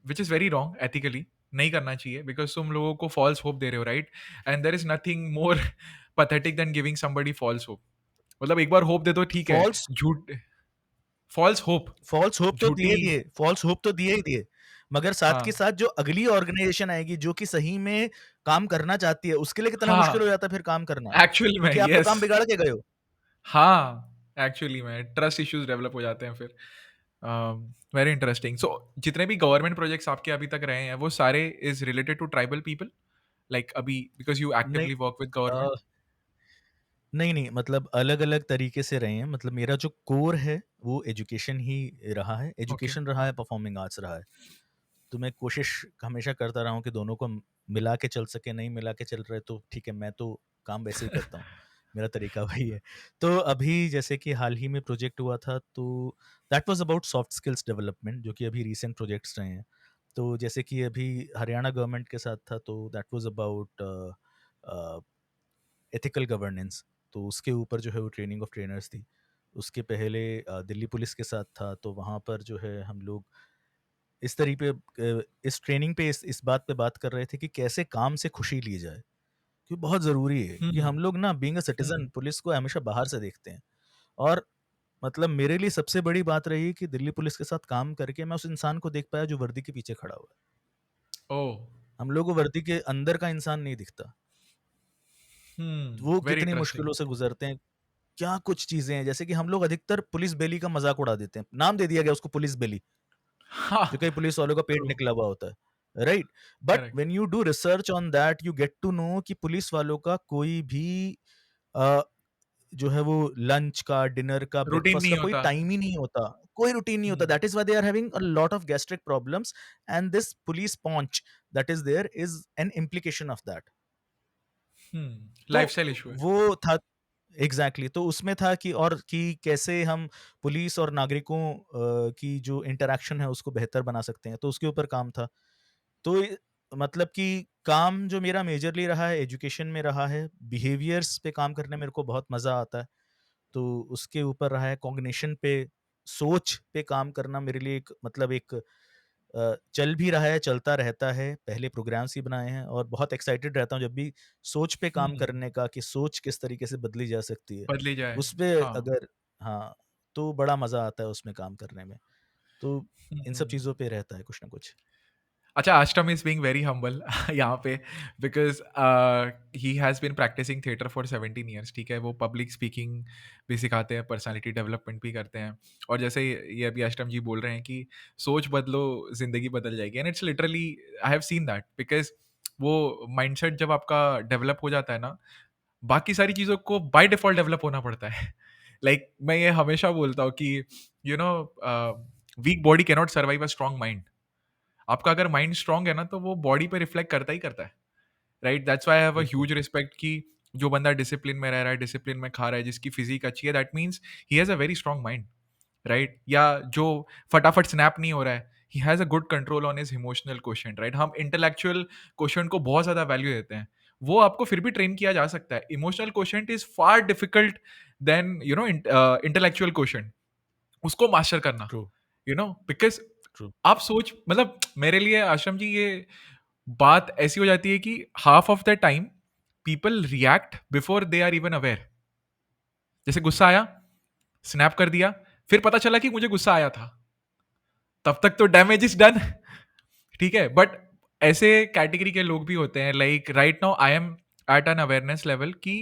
which is very wrong ethically. नहीं करना चाहिए बिकॉज़ तुम लोगों को फॉल्स होप दे रहे हो, right? And there is nothing more pathetic than giving somebody false hope. मतलब एक बार होप दे दो ठीक है, फॉल्स झूठ, फॉल्स होप, फॉल्स होप तो झूठी। दिए, फॉल्स होप तो दिए ही दिए। मगर साथ के हाँ, साथ जो अगली ऑर्गेनाइजेशन आएगी जो कि सही में काम करना चाहती है, उसके लिए कितना मुश्किल हो हाँ, जाता है फिर काम करना। एक्चुअल में, क्योंकि आप तो यस। काम बिगाड़ के गए हो। हाँ, एक्चुअली में ट्रस्ट इश्यूज डेवलप हो जाते हैं फिर। Very interesting. सो जितने भी गवर्नमेंट प्रोजेक्ट्स आपके अभी तक रहे हैं वो सारे is related to tribal people, like अभी बिकॉज यू नहीं actively work with a, government. नहीं, मतलब अलग-अलग तरीके से रहे हैं। मतलब मेरा जो कोर है, वो एजुकेशन ही रहा है। ओके। एजुकेशन रहा है, परफॉर्मिंग आर्ट्स रहा है। तो मैं कोशिश हमेशा करता रहा हूँ कि दोनों को मिला के चल सके। नहीं मिला के चल रहे तो ठीक है, मैं तो काम वैसे ही करता हूँ। मेरा तरीका वही है। तो अभी जैसे कि हाल ही में प्रोजेक्ट हुआ था, तो that was about soft skills development, जो कि अभी रीसेंट प्रोजेक्ट्स रहे हैं। तो जैसे कि अभी हरियाणा गवर्नमेंट के साथ था, तो that was about ethical governance. तो उसके ऊपर जो है वो ट्रेनिंग ऑफ ट्रेनर्स थी। उसके पहले दिल्ली पुलिस के साथ था, तो वहाँ पर जो है हम लोग इस इस ट्रेनिंग पे इस बात पे बात कर रहे थे कि कैसे काम से खुशी ली जाए, क्योंकि बहुत ज़रूरी है। क्योंकि हम्म। हम लोग ना being a citizen hmm. Police को हमेशा बाहर से देखते हैं। और मतलब मेरे लिए सबसे बड़ी बात रही कि दिल्ली पुलिस के साथ काम करके मैं उस इंसान को देख पाया जो वर्दी के पीछे खड़ा हुआ है। ओ। हम लोग को वर्दी के अंदर का इंसान नहीं दिखता। वो वेरी कितनी इंटरेस्टिंग। मुश्किलों से गुज़रते हैं। क्या कुछ चीज़ें हैं, जैसे कि हम लोग अधिकतर पुलिस बेली का मज़ाक उड़ा देते हैं। नाम दे दिया गया उसको पुलिस बेली, हाँ। जो कई पुलिस वालों का पेट ट्रू। निकला हुआ होता है, right? But correct. When you do research on that you get to know कि पुलिस वालों का कोई भी अ, जो है वो लंच का, डिनर का, रूटीन ब्रेकफास्ट का नहीं कोई होता। टाइम ही नहीं होता, कोई रूटीन नहीं होता। Hmm. That is why they are having a lot of gastric problems, and this police punch that is there is an implication of that. तो लाइफस्टाइल इशू है। वो था एग्जैक्टली तो उसमें था कि और कि कैसे हम पुलिस और नागरिकों की जो इंटरेक्शन है उसको बेहतर बना सकते हैं, तो उसके ऊपर काम था। तो मतलब कि काम जो मेरा मेजरली रहा है एजुकेशन में रहा है, बिहेवियर्स पे काम करने में मेरे को बहुत मज़ा आता है। तो उसके ऊपर रहा है कॉग्निशन पे, सोच पे काम करना मेरे लिए एक मतलब एक चल भी रहा है, चलता रहता है। पहले प्रोग्राम्स ही बनाए हैं और बहुत एक्साइटेड रहता हूँ जब भी सोच पे काम हम्म। करने का कि सोच किस तरीके से बदली जा सकती है। बदली जाए। उस पे हाँ। अगर हाँ, तो बड़ा मज़ा आता है उसमें काम करने में। तो इन सब हम्म। चीज़ों पे रहता है कुछ ना कुछ। अच्छा, Ashtam is being very humble यहाँ पे, because he has been practising theatre for 17 years. ठीक है, वो पब्लिक स्पीकिंग भी सिखाते हैं, पर्सनालिटी डेवलपमेंट भी करते हैं। और जैसे ये अभी अष्टम जी बोल रहे हैं कि सोच बदलो, जिंदगी बदल जाएगी, and it's literally I have seen that, because वो माइंडसेट जब आपका डेवलप हो जाता है ना, बाकी सारी चीज़ों को बाय डिफ़ॉल्ट डेवलप होना पड़ता है। लाइक मैं ये हमेशा बोलता हूँ कि you know weak body cannot survive a strong mind. आपका अगर माइंड स्ट्रांग है ना तो वो बॉडी पे रिफ्लेक्ट करता ही करता है, right? That's why I have a बिल्कुल, ह्यूज रिस्पेक्ट कि जो बंदा डिसिप्लिन में रह रहा है, डिसिप्लिन में खा रहा है, जिसकी फिजिक अच्छी है, that means he has a very strong mind, right? या जो फटाफट स्नैप नहीं हो रहा है, he has a good control on his emotional quotient, right? हम इंटेलेक्चुअल क्वोशंट को बहुत ज़्यादा वैल्यू देते हैं, वो आपको फिर भी ट्रेन किया जा सकता है। Emotional quotient is far difficult than intellectual quotient, उसको मास्टर करना, ट्रू, बिकॉज ट्रू। आप सोच, मतलब मेरे लिए आश्रम जी ये बात ऐसी हो जाती है कि half of the time people react before they are even aware. जैसे गुस्सा आया, स्नैप कर दिया, फिर पता चला कि मुझे गुस्सा आया था, तब तक तो डैमेज इज डन। ठीक है, बट ऐसे कैटेगरी के लोग भी होते हैं, like right now I am at an awareness level कि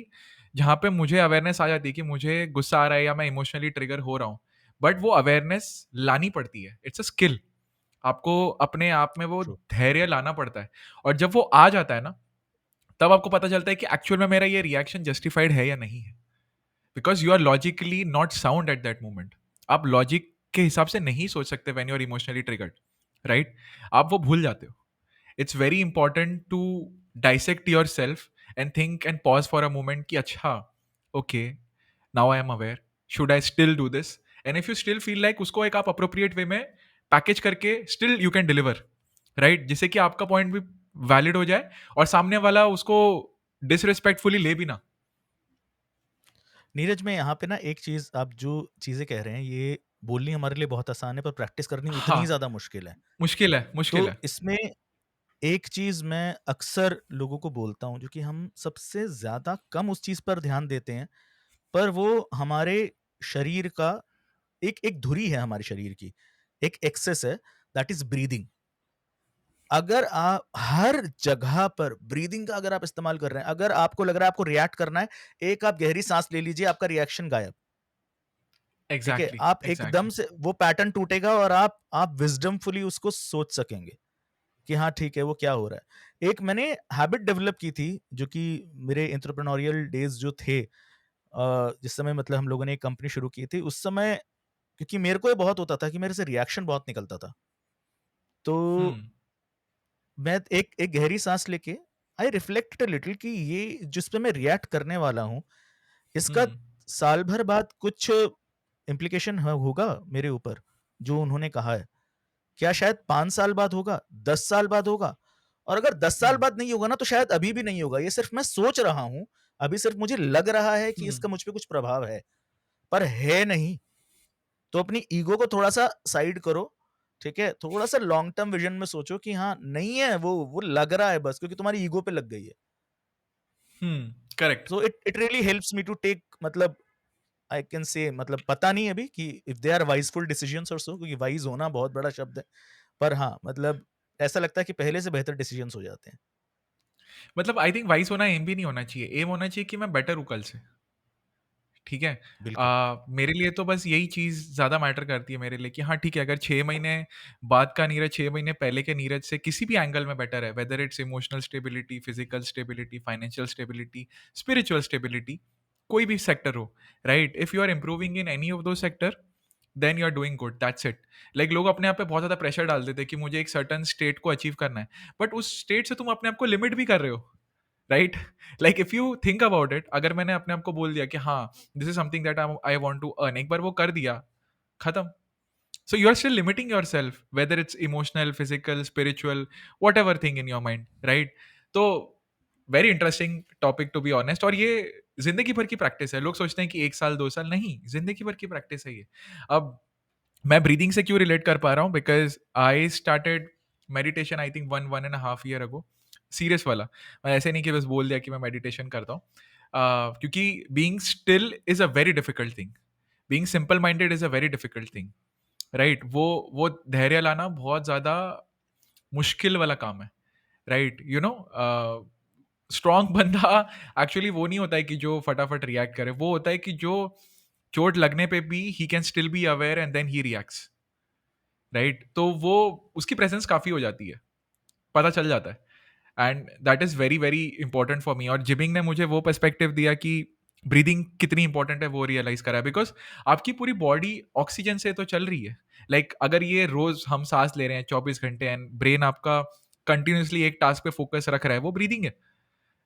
जहाँ पे मुझे अवेयरनेस आ जाती है कि मुझे गुस्सा आ रहा है या मैं इमोशनली ट्रिगर हो रहा हूँ, बट वो अवेयरनेस लानी पड़ती है, इट्स अ स्किल। आपको अपने आप में वो ट्रू। धैर्य लाना पड़ता है, और जब वो आ जाता है ना, तब आपको पता चलता है कि एक्चुअल में मेरा ये रिएक्शन जस्टिफाइड है या नहीं है, because you are logically not sound at that moment. आप लॉजिक के हिसाब से नहीं सोच सकते when you are emotionally triggered, right? आप वो भूल जाते हो। It's very important to dissect yourself and think and pause for a moment कि अच्छा, okay, now I am aware, should I still do this? And if you still feel like, उसको एक आप अप्रोप्रिएट वे में पैकेज करके still you can deliver, right? जिससे कि आपका पॉइंट भी वैलिड हो जाए और सामने वाला उसको डिसरिस्पेक्टफुली ले भी ना। नीरज, मैं यहाँ पे ना एक चीज़, आप जो चीज़ें कह रहे हैं ये बोलनी हमारे लिए बहुत आसान है, पर प्रैक्टिस करनी उतनी ही हाँ, ज़्यादा मुश्किल है। मुश्किल है, मुश्किल तो है। इसमें एक चीज़ मैं अक्सर लोगों को बोलता हूँ, जो कि हम सबसे ज़्यादा कम उस चीज़ पर ध्यान देते हैं, पर वो हमारे शरीर का एक एक धुरी है हमारे शरीर की, एक एक्सेस है, दैट इज़ ब्रीदिंग। अगर आप हर जगह पर ब्रीदिंग का अगर आप इस्तेमाल कर रहे हैं, अगर आपको लग रहा है आपको रिएक्ट करना है, एक आप गहरी साँस ले लीजिए, आपका रिएक्शन गायब। ठीक है, एग्जैक्टली, आप एकदम एग्जैक्टली। से वो पैटर्न टूटेगा और आप विजडमफुली उसको सोच सकेंगे कि हाँ ठीक है, वो क्या हो रहा है। एक मैंने हैबिट डेवलप की थी, जो कि मेरे एंटरप्रेन्योरियल डेज जो थे, जिस समय मतलब हम लोगों ने एक कंपनी शुरू की थी, उस समय क्योंकि मेरे को ये बहुत होता था कि मेरे से रिएक्शन बहुत निकलता था। तो हम्म। मैं एक एक गहरी सांस लेके आई रिफ्लेक्टेड अ लिटिल कि ये जिस पे मैं रिएक्ट करने वाला हूँ, इसका हम्म। साल भर बाद कुछ इम्प्लीकेशन होगा मेरे ऊपर, जो उन्होंने कहा है। क्या शायद 5 साल बाद होगा, 10 साल बाद होगा, और अगर 10 साल हम्म। बाद नहीं होगा ना, तो शायद अभी भी नहीं होगा। ये सिर्फ मैं सोच रहा हूँ, अभी सिर्फ मुझे लग रहा है कि हम्म। इसका मुझ पे कुछ प्रभाव है, पर है नहीं। तो अपनी ईगो को थोड़ा-सा साइड करो, ठीक है? थोड़ा-सा लॉन्ग टर्म विज़न में सोचो कि हाँ, नहीं है वो लग रहा है बस, क्योंकि तुम्हारी ईगो पे लग गई है। Hmm. Correct. So it really helps me to take, मतलब आई कैन से, मतलब पता नहीं अभी कि if they are wiseful decisions और सो, क्योंकि वाइज़ होना बहुत बड़ा शब्द है। पर हाँ, मतलब ऐसा लगता है कि पहले से बेहतर डिसीजंस हो जाते हैं। मतलब आई थिंक वाइस होना एम भी नहीं होना चाहिए, एम होना चाहिए कि मैं बेटर हूँ कल से। ठीक है। बिल्कुल। मेरे लिए तो बस यही चीज़ ज़्यादा मैटर करती है मेरे लिए कि हाँ ठीक है, अगर 6 महीने बाद का नीरज 6 महीने पहले के नीरज से किसी भी एंगल में बेटर है, whether it's emotional stability, physical stability, financial stability, spiritual stability, कोई भी सेक्टर हो, right? If you are improving in any of two sector, then you are doing good, that's it. Like लोग अपने आप पे बहुत ज़्यादा प्रेशर डाल देते हैं कि मुझे एक सर्टन स्टेट को अचीव करना है, बट उस स्टेट से तुम अपने आप को लिमिट भी कर रहे हो, right? Like if you think about it, अगर मैंने अपने आप को बोल दिया कि हाँ, this is something that I want to earn, एक बार वो कर दिया, खत्म। So you are still limiting yourself, whether it's emotional, physical, spiritual, whatever thing in your mind, right? तो very interesting topic to be honest, और ये जिंदगी भर की प्रैक्टिस है। लोग सोचते हैं कि 1 साल 2 साल, नहीं, जिंदगी भर की प्रैक्टिस है ये। अब मैं ब्रीदिंग से क्यों रिलेट कर पा रहा हूँ, because I started meditation I think 1.5 year ago, serious वाला। मैं ऐसे नहीं कि बस बोल दिया कि मैं मेडिटेशन करता हूँ। क्योंकि being still is a very difficult thing, being simple minded is a very difficult thing, right? वो धैर्य लाना बहुत ज्यादा मुश्किल वाला काम है, राइट? यू नो, स्ट्रांग बंदा एक्चुअली वो नहीं होता है कि जो फटाफट रिएक्ट करे, वो होता है कि जो चोट लगने पे भी he can still be aware and then he reacts, right? तो वो उसकी प्रेजेंस काफी हो जाती है, पता चल जाता है, and that is very very important for me. और जिमिंग ने मुझे वो पर्सपेक्टिव दिया कि ब्रीदिंग कितनी इंपॉर्टेंट है, वो रियलाइज करा, बिकॉज आपकी पूरी बॉडी ऑक्सीजन से तो चल रही है। लाइक अगर ये रोज हम सांस ले रहे हैं 24 घंटे, एंड ब्रेन आपका कंटिन्यूसली एक टास्क पे फोकस रख रहा है, वो ब्रीदिंग है,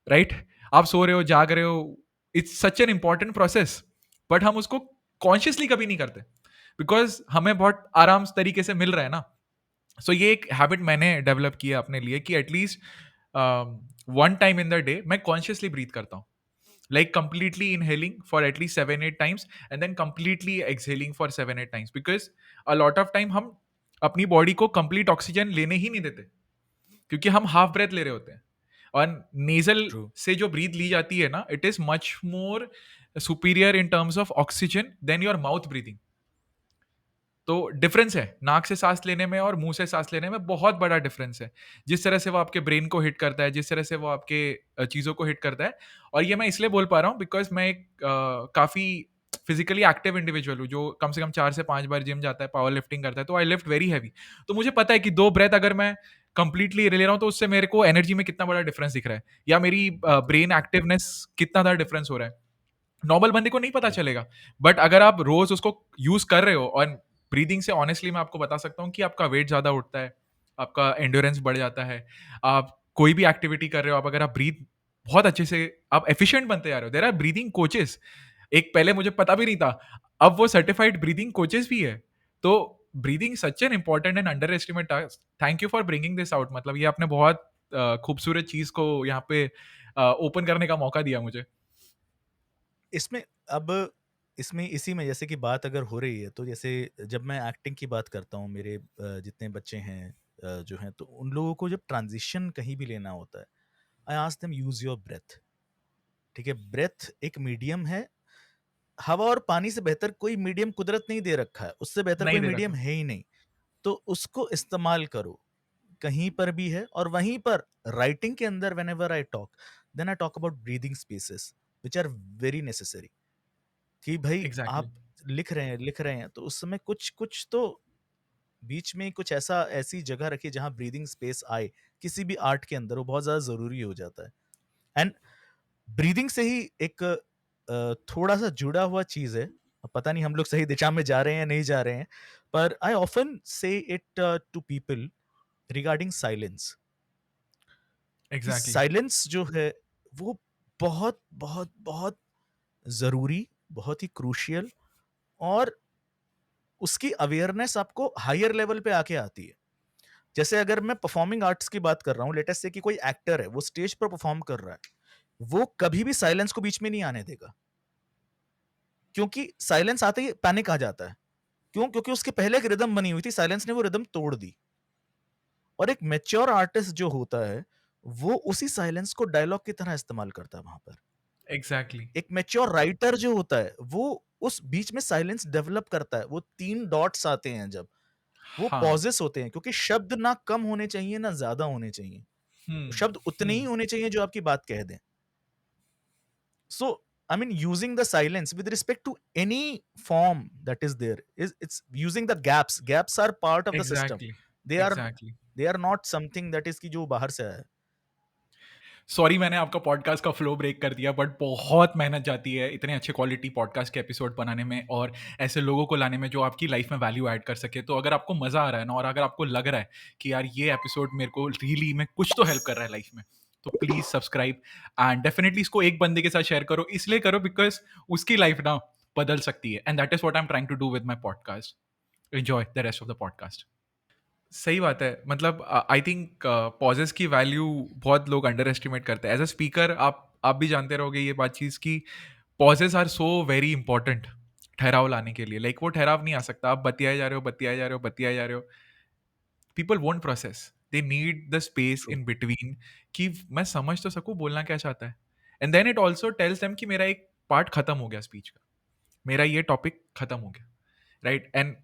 राइट? आप सो रहे हो, जाग रहे हो, it's such an important process, but हम उसको कॉन्शियसली कभी नहीं करते, बिकॉज हमें बहुत आराम तरीके से मिल रहा है ना। सो ये एक हैबिट मैंने डेवलप किया अपने लिए कि at least one time in the day मैं कॉन्शियसली ब्रीथ करता हूँ, like completely inhaling for at least 7-8 times and then completely exhaling for 7-8 times, because a lot of time हम अपनी बॉडी को कंप्लीट ऑक्सीजन लेने ही नहीं देते, क्योंकि हम हाफ ब्रेथ ले रहे होते हैं। और नेजल ट्रू। से जो ब्रीथ ली जाती है ना, it is much more superior in terms of oxygen than your mouth breathing. तो डिफरेंस है, नाक से सांस लेने में और मुंह से सांस लेने में बहुत बड़ा डिफरेंस है, जिस तरह से वो आपके ब्रेन को हिट करता है, जिस तरह से वो आपके चीज़ों को हिट करता है। और ये मैं इसलिए बोल पा रहा हूँ बिकॉज मैं एक काफ़ी फिजिकली एक्टिव इंडिविजुअल हूँ, जो कम से कम 4 से 5 बार जिम जाता है, पावर लिफ्टिंग करता है, तो आई लिफ्ट वेरी हैवी। तो मुझे पता है कि 2 ब्रेथ अगर मैं कंप्लीटली ले रहा हूँ, तो उससे मेरे को एनर्जी में कितना बड़ा डिफरेंस दिख रहा है, या मेरी ब्रेन एक्टिवनेस कितना बड़ा डिफरेंस हो रहा है। नॉर्मल बंदे को नहीं पता बिल्कुल। चलेगा, बट अगर आप रोज उसको यूज कर रहे हो, और ब्रीदिंग से ऑनेस्टली मैं आपको बता सकता हूँ कि आपका वेट ज्यादा उठता है, आपका एंड्योरेंस बढ़ जाता है। आप कोई भी एक्टिविटी कर रहे हो, आप अगर आप ब्रीथ बहुत अच्छे से, आप एफिशिएंट बनते जा रहे हो। देयर आर ब्रीदिंग कोचेस, एक पहले मुझे पता भी नहीं था, अब वो सर्टिफाइड ब्रीदिंग कोचेस भी है। तो breathing such an important and under estimate task. Thank you for bringing this out, मतलब ये आपने बहुत खूबसूरत चीज को यहाँ पे ओपन करने का मौका दिया मुझे। इसमें अब इसमें इसी में जैसे कि बात अगर हो रही है, तो जैसे जब मैं एक्टिंग की बात करता हूँ, मेरे जितने बच्चे हैं जो हैं, तो उन लोगों को जब ट्रांजिशन कहीं भी लेना होता है, I ask them use your breath. ठीक है, ब्रेथ एक मीडियम है। हवा और पानी से बेहतर कोई मीडियम कुदरत नहीं दे रखा है, उससे बेहतर नहीं कोई दे मीडियम रखा। है ही नहीं। तो उसको इस्तेमाल करो, कहीं पर भी है। और वहीं पर राइटिंग के अंदर whenever I talk, then I talk about breathing spaces which are very necessary. कि भाई आप एग्जैक्टली। लिख रहे हैं, तो उस समय कुछ कुछ तो बीच में कुछ ऐसी जगह रखिए जहाँ ब्रीदिंग स्पेस आए, किसी भी आर्ट के अंदर वो बहुत ज़्यादा ज़रूरी हो जाता है। एंड ब्रीदिंग से ही एक थोड़ा-सा जुड़ा हुआ चीज़ है, अब पता नहीं हम लोग सही दिशा में जा रहे हैं या नहीं जा रहे हैं, पर I often say it to people regarding silence, कि एग्ज़ैक्टली, साइलेंस जो है वो बहुत, बहुत, बहुत ज़रूरी, बहुत ही क्रूशियल, और उसकी अवेयरनेस आपको हायर लेवल पे आके आती है। जैसे अगर मैं परफॉर्मिंग आर्ट्स की बात कर रहा हूँ, लेट अस से कि कोई एक्टर है, वो स्टेज पर परफॉर्म कर रहा है, वो कभी भी साइलेंस को बीच में नहीं आने देगा, क्योंकि साइलेंस आते ही पैनिक आ जाता है। क्यों? क्योंकि उसके पहले एक रिदम बनी हुई थी, साइलेंस ने वो रिदम तोड़ दी। और एक मैच्योर आर्टिस्ट जो होता है, वो उसी साइलेंस को डायलॉग की तरह इस्तेमाल करता है वहां पर। एग्ज़ैक्टली। एक मैच्योर राइटर जो होता है, वो उस बीच में साइलेंस डेवलप करता है। वो 3 डॉट्स आते हैं जब, वो हाँ। पॉजेस होते हैं, क्योंकि शब्द ना कम होने चाहिए ना ज्यादा होने चाहिए, हुँ, शब्द उतने ही हुँ। होने चाहिए जो आपकी बात कह दें। So I mean using the silence with respect to any form that is there, is it's using the gaps are part of the system, exactly, they are exactly. They are not something that is की जो बाहर से आया है। सॉरी मैंने आपका पॉडकास्ट का फ्लो ब्रेक कर दिया, बट बहुत मेहनत जाती है इतने अच्छे क्वालिटी पॉडकास्ट के एपिसोड बनाने में और ऐसे लोगों को लाने में जो आपकी लाइफ में वैल्यू ऐड कर सके। तो अगर आपको मज़ा आ रहा है ना, और अगर आपको लग रहा है कि यार ये एपिसोड मेरे को रियली में कुछ तो हेल्प कर रहा है लाइफ में, तो प्लीज़ सब्सक्राइब एंड डेफिनेटली इसको एक बंदे के साथ शेयर करो। इसलिए करो बिकॉज़ उसकी लाइफ ना बदल सकती है, and that is what I am trying to do with my podcast. Enjoy the rest of the podcast. सही बात है। मतलब आई थिंक पॉजेज़ की वैल्यू बहुत लोग अंडर एस्टिमेट करते हैं। एज़ अ स्पीकर आप भी जानते रहोगे ये बात चीज़ कि pauses are so very important ठहराव लाने के लिए। लाइक वो ठहराव नहीं आ सकता। आप बतियाए जा रहे हो, बतियाए जा रहे हो, बतियाए जा रहे हो। People won't process. They need the space true. In between कि मैं समझ तो सकूँ बोलना क्या चाहता है। And then it also tells them कि मेरा एक पार्ट खत्म हो गया स्पीच का। मेरा ये टॉपिक खत्म हो गया। राइट एंड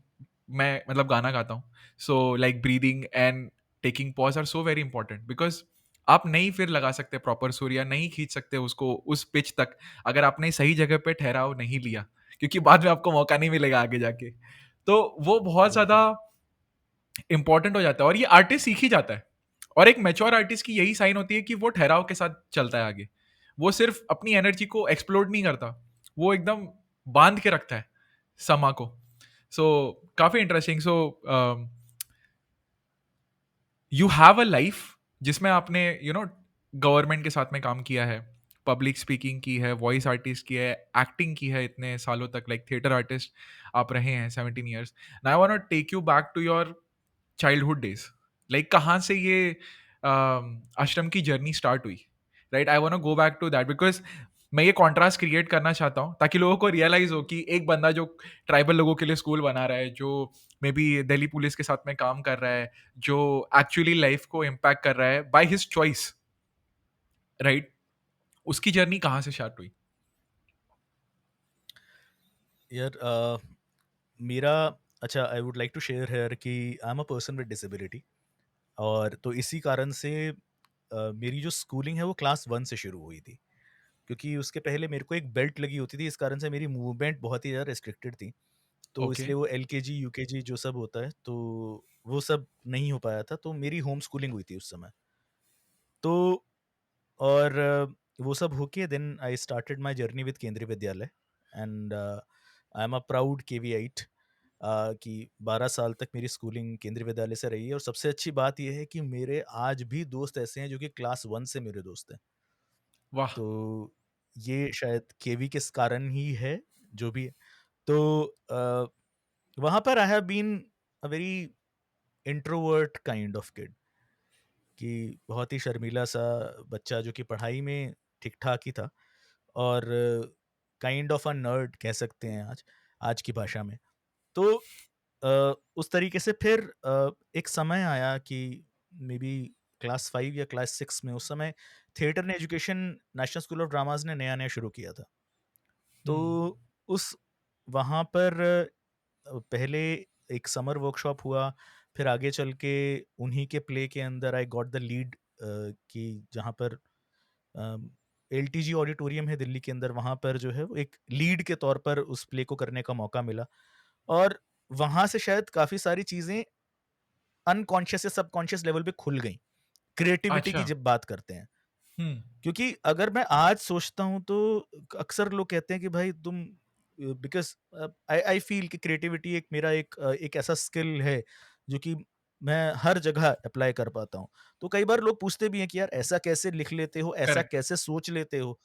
मैं मतलब गाना गाता हूँ, so like breathing and taking pause are so very important because आप नहीं फिर लगा सकते प्रॉपर सुर या नहीं खींच सकते उसको उस पिच तक अगर आपने सही जगह पे ठहराव नहीं लिया, क्योंकि बाद में आपको मौका नहीं मिलेगा आगे जाके। तो वो बहुत ज़्यादा बिल्कुल। इंपॉर्टेंट हो जाता है और ये आर्टिस्ट सीख ही जाता है। और एक मैच्योर आर्टिस्ट की यही साइन होती है कि वो ठहराव के साथ चलता है आगे। वो सिर्फ अपनी एनर्जी को एक्सप्लोड नहीं करता, वो एकदम बांध के रखता है समा को। सो काफ़ी interesting. So you have a life जिसमें आपने गवर्नमेंट के साथ में काम किया है, पब्लिक स्पीकिंग की है, वॉइस आर्टिस्ट की है, एक्टिंग की है इतने सालों तक, लाइक थिएटर आर्टिस्ट आप रहे हैं 17 years. Now I want to take you back to your childhood days. Like कहाँ से ये आश्रम की जर्नी स्टार्ट हुई? Right, I want to go back to that because मैं ये कॉन्ट्रास्ट क्रिएट करना चाहता हूँ ताकि लोगों को रियलाइज हो कि एक बंदा जो ट्राइबल लोगों के लिए स्कूल बना रहा है, जो मे बी दिल्ली पुलिस के साथ में काम कर रहा है, जो एक्चुअली लाइफ को इम्पैक्ट कर रहा है बाय हिज चॉइस, राइट, उसकी जर्नी कहाँ से स्टार्ट हुई? यार मेरा, अच्छा, I would like to share here कि I am a person with disability, और तो इसी कारण से मेरी जो स्कूलिंग है वो क्लास 1 से शुरू हुई थी, क्योंकि उसके पहले मेरे को एक बेल्ट लगी होती थी, इस कारण से मेरी मूवमेंट बहुत ही ज़्यादा रिस्ट्रिक्टेड थी। तो ओके। इसलिए वो एलकेजी, यूकेजी जो सब होता है, तो वो सब नहीं हो पाया था, तो मेरी होम स्कूलिंग हुई थी उस समय। तो और वो सब होके then I started my journey with Kendriya Vidyalaya, and I am a proud KVite कि 12 साल तक मेरी स्कूलिंग केंद्रीय विद्यालय से रही है, और सबसे अच्छी बात ये है कि मेरे आज भी दोस्त ऐसे हैं जो कि क्लास 1 से मेरे दोस्त हैं। वाह। तो ये शायद केवी के कारण ही है, जो भी है। तो वहाँ पर I have been a very introvert kind of kid, कि बहुत ही शर्मीला सा बच्चा जो कि पढ़ाई में ठीक ठाक ही था, और काइंड ऑफ अ नर्ड कह सकते हैं आज आज की भाषा में। तो उस तरीके से फिर एक समय आया कि मे बी क्लास 5 या क्लास 6 में, उस समय theatre and education national school of dramas ने नया नया शुरू किया था। तो हम्म। उस वहाँ पर पहले एक समर वर्कशॉप हुआ, फिर आगे चल के उन्हीं के प्ले के अंदर आई गॉट द लीड, कि जहाँ पर एलटीजी ऑडिटोरियम है दिल्ली के अंदर, वहाँ पर जो है वो एक लीड के तौर पर उस प्ले को करने का मौका मिला। और वहाँ से शायद काफ़ी सारी चीज़ें अनकॉन्शियस या सबकॉन्शियस लेवल पे खुल गईं, क्रिएटिविटी की अच्छा। जब बात करते हैं। हुँ, क्योंकि अगर मैं आज सोचता हूँ तो अक्सर लोग कहते हैं कि भाई तुम बिकॉज़ आई आई फ़ील कि क्रिएटिविटी एक मेरा एक ऐसा स्किल है जो कि मैं हर जगह अप्लाई कर पाता हूँ। तो कई बार लोग पूछते भी हैं कि यार ऐसा कैसे लिख लेते हो, ऐसा करेक्ट। कैसे सोच लेते हो?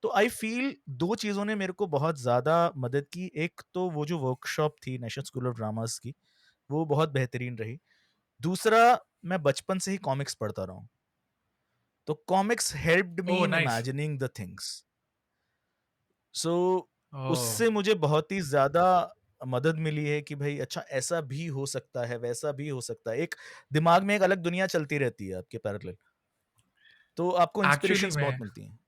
तो आई फ़ील 2 चीज़ों ने मेरे को बहुत ज़्यादा मदद की। एक तो वो जो वर्कशॉप थी नेशनल स्कूल ऑफ ड्रामास की, वो बहुत बेहतरीन रही। दूसरा, मैं बचपन से ही कॉमिक्स पढ़ता रहा हूँ। तो comics helped me oh in nice! Imagining the things. So oh! उससे मुझे बहुत ही ज़्यादा मदद मिली है कि भाई अच्छा ऐसा भी हो सकता है, वैसा भी हो सकता है। एक दिमाग में एक अलग दुनिया चलती रहती है आपके पैरेलल। तो आपको एक्चुअली इंस्पिरेशंस में बहुत मिलती हैं।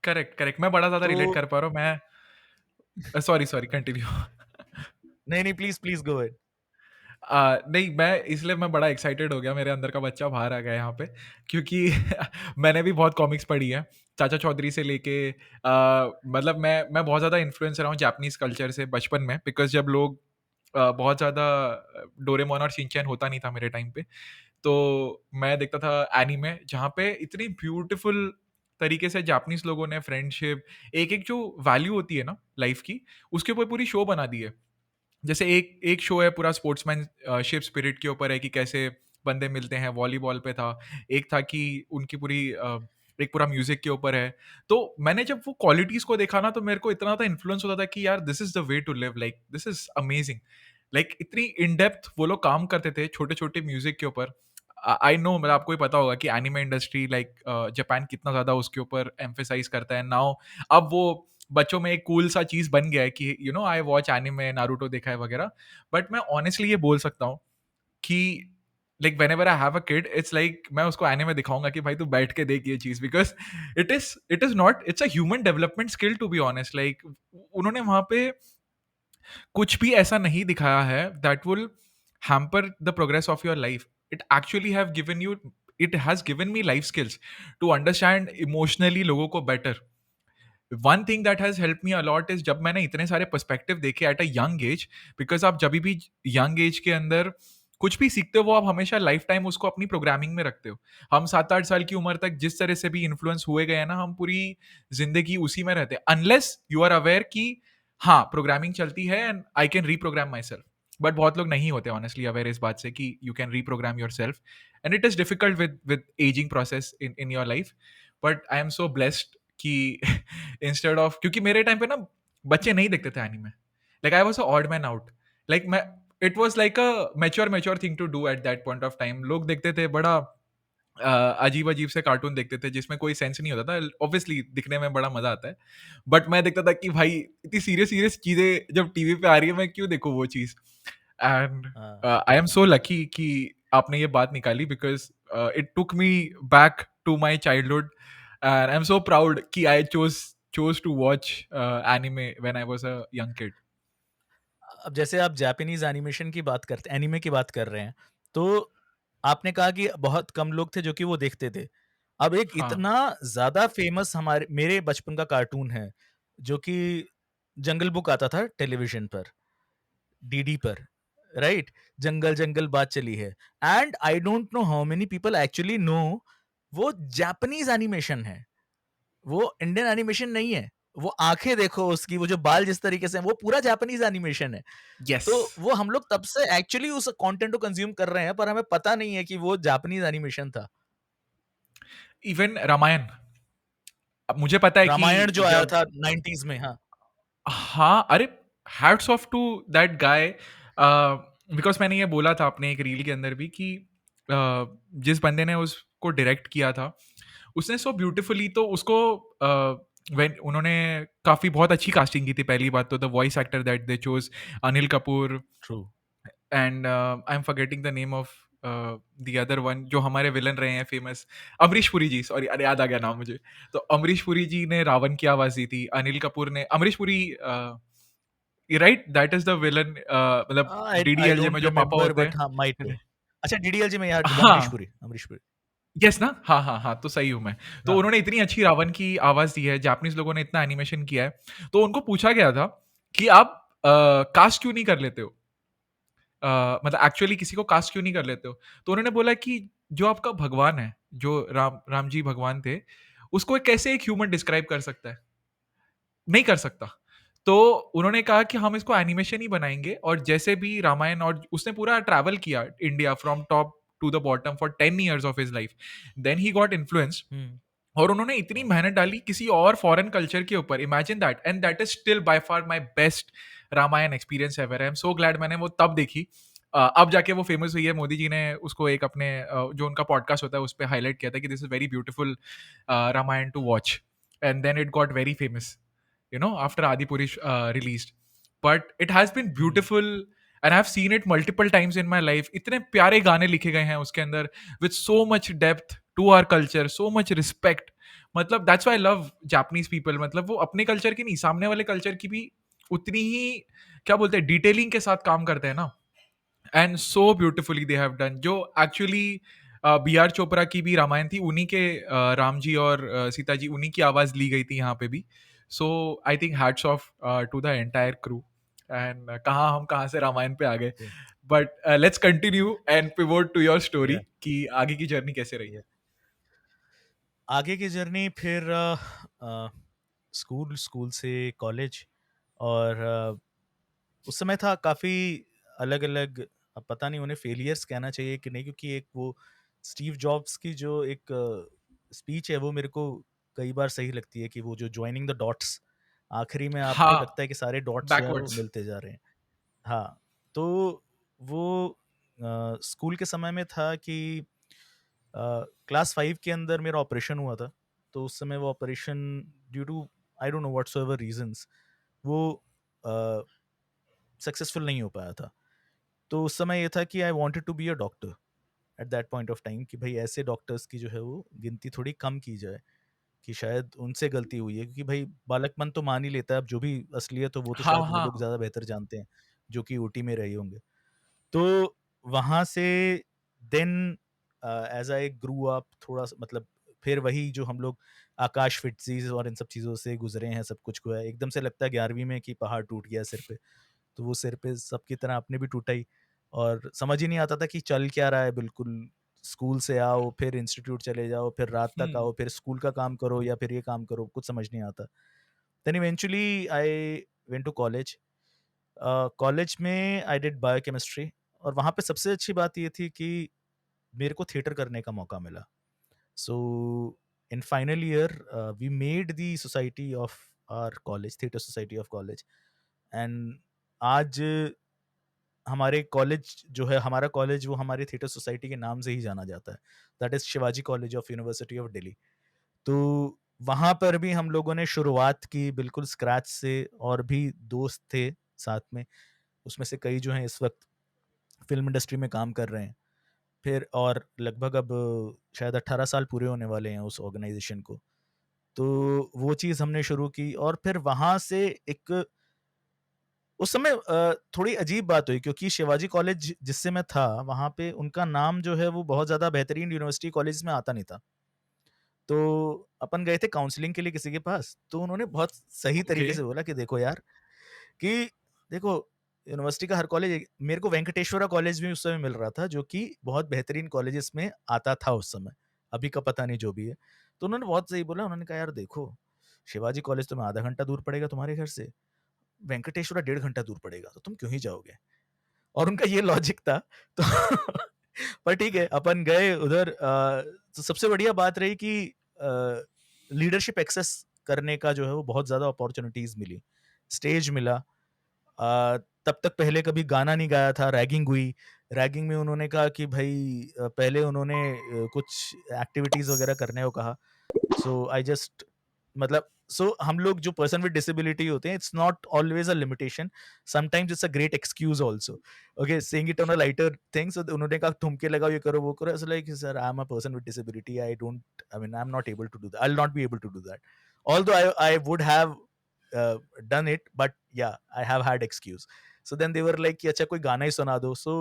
Correct, correct. मैं बड़ा ज़्यादा तो रिलेट कर पा रहा हूँ। Sorry, sorry continue. नहीं, नहीं, प्लीज़, प्लीज़ गो अहेड। नहीं, मैं बड़ा एक्साइटेड हो गया, मेरे अंदर का बच्चा बाहर आ गया यहाँ पे, क्योंकि मैंने भी बहुत कॉमिक्स पढ़ी है, चाचा चौधरी से लेके मतलब मैं बहुत ज़्यादा इन्फ्लुएंस रहा हूँ जापानीज़ कल्चर से बचपन में, बिकॉज़ जब लोग बहुत ज़्यादा डोरेमोन और शिनचैन होता नहीं था मेरे टाइम पे, तो मैं देखता था एनीमे, जहाँ पे इतनी ब्यूटीफुल तरीके से जापानीज़ लोगों ने फ्रेंडशिप, एक-एक जो वैल्यू होती है ना लाइफ़ की, उसके ऊपर पूरी शो बना दी है। जैसे एक एक शो है पूरा स्पोर्ट्समैन शिप स्पिरिट के ऊपर है कि कैसे बंदे मिलते हैं, वॉलीबॉल पे था। एक था कि उनकी एक पूरा म्यूज़िक के ऊपर है। तो मैंने जब वो क्वालिटीज़ को देखा ना, तो मेरे को इतना ज़्यादा इन्फ्लुएंस होता था कि यार this is the way to live, like this is amazing. Like इतनी इन डेप्थ वो लोग काम करते थे छोटे-छोटे म्यूज़िक के ऊपर। आई नो, मतलब आपको भी पता होगा कि एनिमे इंडस्ट्री जापान कितना ज़्यादा उसके ऊपर एम्फसाइज़ करता है। नाउ अब वो बच्चों में एक कूल सा चीज़ बन गया है कि आई वॉच एनिमे, नारुतो देखा है वगैरह। बट मैं ऑनेस्टली ये बोल सकता हूँ कि whenever I have a kid, it's like मैं उसको एनिमे दिखाऊँगा कि भाई तू बैठ के देख ये चीज़, because it is not, it's a human development skill to be honest. उन्होंने वहाँ पे कुछ भी ऐसा नहीं दिखाया है that will hamper the progress of your life. It has given me life skills to understand emotionally लोगों को better. One thing that has help me a lot is जब मैंने इतने सारे पर्सपेक्टिव देखे at a young age, because आप जब भी यंग एज के अंदर कुछ भी सीखते हो वो आप हमेशा लाइफ टाइम उसको अपनी प्रोग्रामिंग में रखते हो। हम 7-8 साल की उम्र तक जिस तरह से भी इन्फ्लुएंस हुए गए हैं ना, हम पूरी जिंदगी उसी में रहते हैं, अनलेस यू आर अवेयर कि हाँ प्रोग्रामिंग चलती है and I can reprogram my self. But बहुत लोग नहीं होते ऑनेस्टली अवेयर इस बात से कि you can reprogram yourself, and it is difficult with aging process in your life. But I am so blessed कि इंस्टेड ऑफ, क्योंकि मेरे टाइम पे ना बच्चे नहीं देखते थे anime, like I was a odd man out. Like मैं it was like a mature thing to do at that point of time. लोग देखते थे बड़ा अजीब अजीब से कार्टून देखते थे जिसमें कोई सेंस नहीं होता था, ऑब्वियसली दिखने में बड़ा मजा आता है, बट मैं देखता था कि भाई इतनी सीरियस सीरियस चीजें जब टीवी पे आ रही है मैं क्यों देखूं वो चीज। एंड हाँ। आई एम सो लकी कि आपने ये बात निकाली, because it took me back to my childhood and I am so proud कि I chose to watch anime when I was a young kid. अब जैसे आप जापानीज़ एनिमेशन की बात करते एनीमे की बात कर रहे हैं, तो आपने कहा कि बहुत कम लोग थे जो कि वो देखते थे। अब एक हाँ, इतना ज़्यादा फ़ेमस हमारे मेरे बचपन का कार्टून है, जो कि जंगल बुक आता था टेलीविज़न पर, डीडी पर, राइट? जंगल जंगल बात चली है। And I don't know how many people actually know वो जापानीज़ एनिमेशन है। वो इंडियन एनिमेशन नहीं है। वो आँखें देखो उसकी, वो जो बाल जिस तरीके से हैं, वो पूरा जापानीज़ एनिमेशन है। तो yes, वो हम लोग तब से एक्चुअली उस कंटेंट को कंज्यूम कर रहे हैं, पर हमें पता नहीं है कि वो जापानीज़ एनिमेशन था। even रामायण। अब मुझे पता है कि रामायण जो आया जब था 90s में, हाँ। हाँ, अरे hats off to that guy, because मैंने ये बोला था अपने एक रील के अंदर भी कि जिस बंदे ने उसको डायरेक्ट किया था, उसने सो ब्यूटीफुली तो उसको व्हेन उन्होंने काफ़ी बहुत अच्छी कास्टिंग की थी। पहली बात तो the voice actor that they chose Anil Kapoor, true. And I am forgetting the name of the other one जो हमारे विलन रहे हैं फेमस, अमरीश पुरी जी, सॉरी अरे याद आ गया नाम मुझे। तो अमरीश पुरी जी ने रावण की आवाज़ दी थी, अनिल कपूर ने Amrish Puri right that is the villain, मतलब आई डीडीएलजे में डोंट जो पापा रिमेंबर होते बट हाँ, माइट हैं। बी। अच्छा, डीडीएलजे में यार अमरीश हाँ, पुरी, अमरीश पुरी। यस ना? हाँ, हाँ, हाँ, तो सही हूँ मैं। तो हाँ। उन्होंने इतनी अच्छी रावण की आवाज़ दी है, जापानीज़ लोगों ने इतना एनिमेशन किया है, तो उनको पूछा गया था कि आप कास्ट क्यों नहीं कर लेते हो? मतलब एक्चुअली किसी को कास्ट क्यों नहीं कर लेते हो? तो उन्होंने बोला कि जो आपका भगवान है, जो राम राम जी भगवान थे, उसको कैसे एक ह्यूमन डिस्क्राइब कर सकता है? नहीं कर सकता। तो उन्होंने कहा कि हम इसको एनिमेशन ही बनाएँगे और जैसे भी रामायण और उसने पूरा ट्रैवल किया India from top to the bottom for 10 years of his life. Then he got influenced हुँ। और उन्होंने इतनी वाह! मेहनत डाली किसी और फॉरेन कल्चर के ऊपर। Imagine that and that is still by far my best Ramayana experience ever. I am so glad मैंने वो तब देखी। अब जाके वो फेमस हुई है। मोदी जी ने उसको एक अपने जो उनका पॉडकास्ट होता है उस पे हाइलाइट किया था कि this is very beautiful Ramayana to watch and then it got very famous, you know, after Adipuri released. But it has been hmm. beautiful and I've seen it multiple times in my life. इतने प्यारे गाने लिखे गए हैं उसके अंदर with so much depth to our culture, so much respect. मतलब that's why I love Japanese people. मतलब वो अपने कल्चर की नहीं, सामने वाले कल्चर की भी उतनी ही क्या बोलते हैं डिटेलिंग के साथ काम करते हैं ना, and so beautifully they have done. जो एक्चुअली बी आर चोपड़ा की भी रामायण थी, उन्हीं के राम जी और सीता जी उन्हीं की आवाज ली गई थी यहाँ पे भी। So I think hats off to the entire crew. And कहाँ हम कहाँ से रामायण पे आ गए, yeah but let's continue and pivot to your story या कि आगे की जर्नी कैसे रही। या आगे की जर्नी फिर स्कूल से कॉलेज और उस समय था काफ़ी अलग-अलग। अब पता नहीं उन्हें फेलियर्स कहना चाहिए कि नहीं, क्योंकि एक वो स्टीव जॉब्स की जो एक स्पीच है वो मेरे को कई बार सही लगती है कि वो जो जॉइनिंग द डॉट्स, आखिरी में आपको हाँ, लगता है कि सारे डॉट्स जो है वो बैकवर्ड्स। मिलते जा रहे हैं। हाँ, तो वो स्कूल के समय में था कि क्लास 5 के अंदर मेरा ऑपरेशन हुआ था। तो उस समय वो operation due to I don't know whatsoever reasons वो अ, सक्सेसफुल नहीं हो पाया था। तो उस समय ये था कि I wanted to be a doctor at that point of time, कि भाई ऐसे डॉक्टर्स की जो है वो गिनती थोड़ी कम की जाए, कि शायद उनसे गलती हुई है, क्योंकि भाई बालकपन तो मान ही लेता है, अब जो भी असलियत हो वो तो हाँ, शायद वो लोग हाँ। ज़्यादा बेहतर जानते हैं, जो कि ओटी में रहे होंगे। तो वहाँ से then as I grew up थोड़ा सा, मतलब फिर वही जो हम लोग आकाश फिटजीज और इन सब चीज़ों से गुजरे हैं, सब कुछ हुआ है, एकदम से लगता है 11वीं में कि पहाड़ टूट गया सिर पे। तो वो सिर पे सबकी तरह अपने भी टूटा ही, और समझ ही नहीं आता था कि चल क्या रहा है बिल्कुल। स्कूल से आओ, फिर इंस्टीट्यूट चले जाओ, फिर रात तक हम्म। आओ, फिर स्कूल का काम करो या फिर ये काम करो, कुछ समझ नहीं आता। Then eventually I went to college. College में आई डिड बायोकेमिस्ट्री, और वहाँ पे सबसे अच्छी बात ये थी कि मेरे को थिएटर करने का मौका मिला। So in final year we made the society of our college, theatre society of college. And आज हमारे कॉलेज जो है, हमारा कॉलेज वो हमारे थिएटर सोसाइटी के नाम से ही जाना जाता है, that is Shivaji college of university of Delhi. तो वहाँ पर भी हम लोगों ने शुरुआत की बिल्कुल स्क्रैच से, और भी दोस्त थे साथ में, उसमें से कई जो हैं इस वक्त फिल्म इंडस्ट्री में काम कर रहे हैं। फिर और लगभग अब शायद 18 साल पूरे होने वाले हैं उस ऑर्गेनाइजेशन को। तो वो चीज़ हमने शुरू की, और फिर वहाँ से एक उस समय थोड़ी अजीब बात हुई, क्योंकि शिवाजी कॉलेज जिससे मैं था वहाँ पे उनका नाम जो है वो बहुत ज़्यादा बेहतरीन यूनिवर्सिटी कॉलेज में आता नहीं था। तो अपन गए थे काउंसलिंग के लिए किसी के पास, तो उन्होंने बहुत सही ओके। तरीके से बोला कि देखो यार, कि देखो यूनिवर्सिटी का हर कॉलेज, मेरे को वेंकटेश्वरा कॉलेज भी उस समय मिल रहा था, जो कि बहुत बेहतरीन कॉलेजेस में आता था उस समय, अभी का पता नहीं जो भी है। तो उन्होंने बहुत सही बोला, उन्होंने कहा यार देखो, शिवाजी कॉलेज तुम्हें आधा घंटा दूर पड़ेगा तुम्हारे घर से, वेंकटेश्वरा 1.5 घंटा दूर पड़ेगा, तो तुम क्यों ही जाओगे? और उनका ये लॉजिक था। तो पर ठीक है, अपन गए उधर। तो सबसे बढ़िया बात रही कि लीडरशिप एक्सेस करने का जो है वो बहुत ज़्यादा अपॉर्चुनिटीज़ मिली, स्टेज मिला। तब तक पहले कभी गाना नहीं गाया था, रैगिंग हुई। रैगिंग में उन्होंने कहा कि भाई पहले उन्होंने कुछ एक्टिविटीज़ वगैरह करने को कहा। सो आई जस्ट, मतलब सो हम लोग जो पर्सन विद डिसेबिलिटी होते हैं, it's not always a limitation, sometimes it's a great excuse also. Okay, saying it on a lighter thing. So उन्होंने कहा ठुमके लगाओ, ये करो वो करो, ऐसा like sir I am a person with disability, I don't, I mean I am not able to do that, I will not be able to do that, although I would have done it, but yeah, I have had excuse. So then they were like कि अच्छा कोई गाना ही सुना दो। So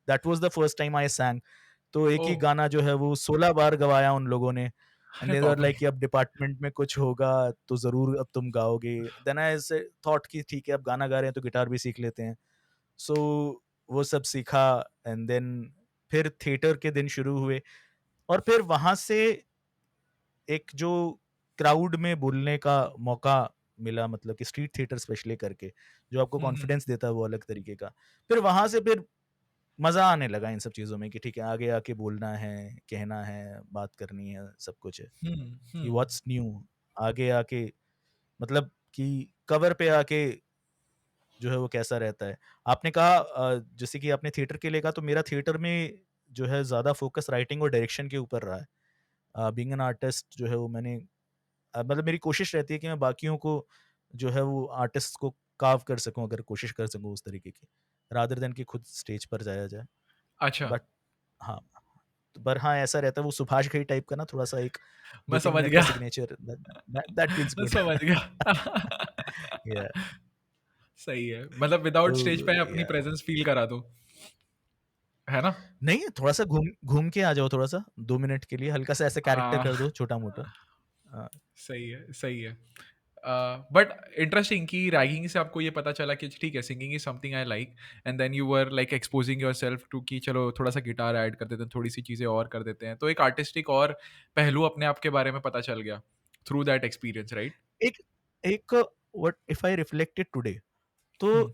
that was the first time I sang. तो एक ही ओह! गाना जो है वो 16 बार गवाया उन लोगों ने। एंड अरे दे वर बाप रे! लाइक कि अब डिपार्टमेंट में कुछ होगा तो ज़रूर अब तुम गाओगे। देन आई से थॉट कि ठीक है, अब गाना गा रहे हैं तो गिटार भी सीख लेते हैं। सो वो सब सीखा। एंड देन फिर थिएटर के दिन शुरू हुए, और फिर वहाँ से एक जो क्राउड में बोलने का मौका मिला, मतलब कि स्ट्रीट थिएटर स्पेशली करके, जो आपको हुँ, हुँ। कॉन्फिडेंस देता है वो अलग तरीके का। फिर वहाँ से फिर मज़ा आने लगा इन सब चीज़ों में कि ठीक है, आगे आके बोलना है, कहना है, बात करनी है, सब कुछ है। हुँ, कि हुँ। व्हाट्स न्यू, आगे आके मतलब कि कवर पे आके जो है वो कैसा रहता है। आपने कहा जैसे कि आपने थिएटर के लिए कहा, तो मेरा थिएटर में जो है ज़्यादा फ़ोकस राइटिंग और डायरेक्शन के ऊपर रहा है। बीइंग एन आर्टिस्ट जो है वो मैंने मतलब मेरी कोशिश रहती है कि मैं बाकियों को जो है वो आर्टिस्ट को कार्व कर सकूं, अगर कोशिश कर सकूं उस तरीके की, रादर देन कि खुद स्टेज पर जाया जाए। अच्छा, बट हाँ, पर हाँ, ऐसा रहता है वो सुभाष घई टाइप का ना, थोड़ा सा एक मैं 2-3 समझ मिनट का गया। सिग्नेचर, दैट फील्स मैं गुड। समझ गया। या सही है। मतलब तो विदाउट स्टेज पे अपनी या प्रेज़ेंस फ़ील करा दो, है ना? नहीं, थोड़ा सा घूम घूम के आ जाओ, थोड़ा सा 2 मिनट के लिए हल्का सा ऐसे कैरेक्टर हाँ, कर दो छोटा मोटा। सही है, सही है। बट इंटरेस्टिंग कि रैगिंग से आपको ये पता चला कि ठीक है, singing is something I like and then you were like exposing yourself to कि चलो थोड़ा-सा गिटार ऐड कर देते हैं, थोड़ी-सी चीज़ें और कर देते हैं। तो एक आर्टिस्टिक और पहलू अपने आप के बारे में पता चल गया थ्रू दैट एक्सपीरियंस, राइट? एक एक what if I reflected today, तो हुँ,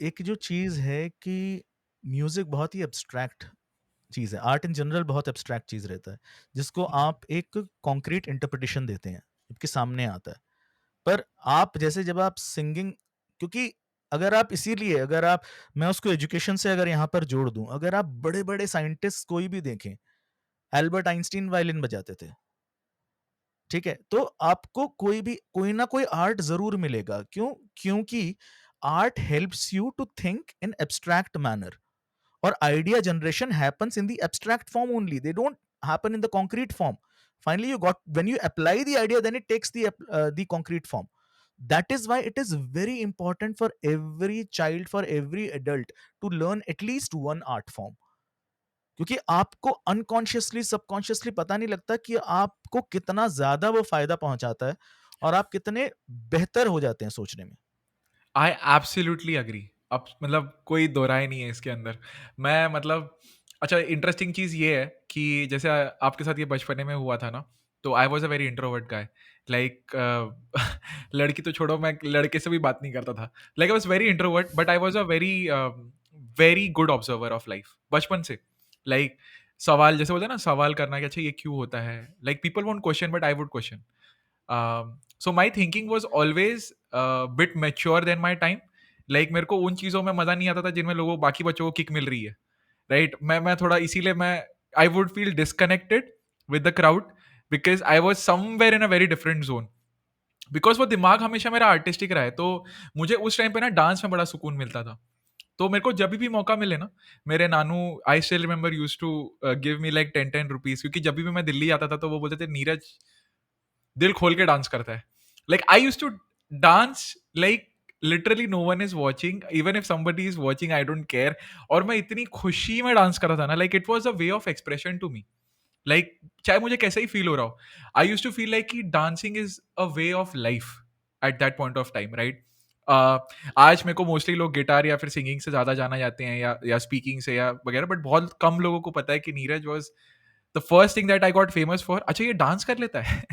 एक जो चीज़ है कि म्यूज़िक बहुत ही एब्स्ट्रैक्ट चीज़ है। आर्ट इन जनरल बहुत एब्स्ट्रैक्ट चीज़ रहता है, जिसको हुँ, आप एक कॉन्क्रीट इंटरप्रिटेशन देते हैं, आपके सामने आता है। पर आप जैसे जब आप सिंगिंग, क्योंकि अगर आप इसीलिए अगर आप मैं उसको एजुकेशन से अगर यहाँ पर जोड़ दूँ, अगर आप बड़े-बड़े साइंटिस्ट कोई भी देखें, एल्बर्ट आइंस्टीन वायलिन बजाते थे, ठीक है? तो आपको कोई ना कोई आर्ट ज़रूर मिलेगा। क्यों? क्योंकि art helps you to think in abstract manner, or idea generation happens in the abstract form only, they don't happen in the concrete form. Finally, you got when you apply the idea, then it takes the concrete form. That is why it is very important for every child, for every adult, to learn at least one art form, क्योंकि आपको अनकॉन्शियसली सबकॉन्शियसली पता नहीं लगता कि आपको कितना ज्यादा वो फायदा पहुंचाता है, और आप कितने बेहतर हो जाते हैं सोचने में। I absolutely agree. अब मतलब कोई दो राय नहीं है इसके अंदर। मैं मतलब अच्छा इंटरेस्टिंग चीज़ ये है कि जैसे आपके साथ ये बचपने में हुआ था ना, तो आई was a very introvert guy. Like लड़की तो छोड़ो, मैं लड़के से भी बात नहीं करता था। Like I was very introvert but I was a very very good observer of life बचपन से। लाइक सवाल जैसे बोलते हैं ना, सवाल करना कि अच्छा ये क्यों होता है? Like people won't question but I would question. So my thinking was always bit mature than my time. Like मेरे को उन चीज़ों में मज़ा नहीं आता था जिनमें लोगों बाकी बच्चों को किक मिल रही है, राइट? मैं थोड़ा इसीलिए मैं I would feel disconnected with the crowd because I was somewhere in a very different zone. Because वो दिमाग हमेशा मेरा आर्टिस्टिक रहा है, तो मुझे उस टाइम पे ना डांस में बड़ा सुकून मिलता था। तो मेरे को जब भी मौका मिले ना, मेरे नानू I still remember use to give me like 10-10 rupees, क्योंकि जब भी मैं दिल्ली आता था तो वो बोलते थे नीरज दिल खोल के डांस करता है। Like I use to dance like literally no one is watching, even if somebody is watching I don't care. और मैं इतनी खुशी में डांस कर रहा था ना, like it was a way of expression to me. Like चाहे मुझे कैसे ही फील हो रहा हो, I use to feel like कि dancing is a way of life at that point of time, right? आज मेरे को मोस्टली लोग गिटार या फिर सिंगिंग से ज्यादा जाना जाते हैं या स्पीकिंग से या वगैरह, बट बहुत कम लोगों को पता है कि Neeraj was the first thing that I got famous for. अच्छा ये डांस कर लेता है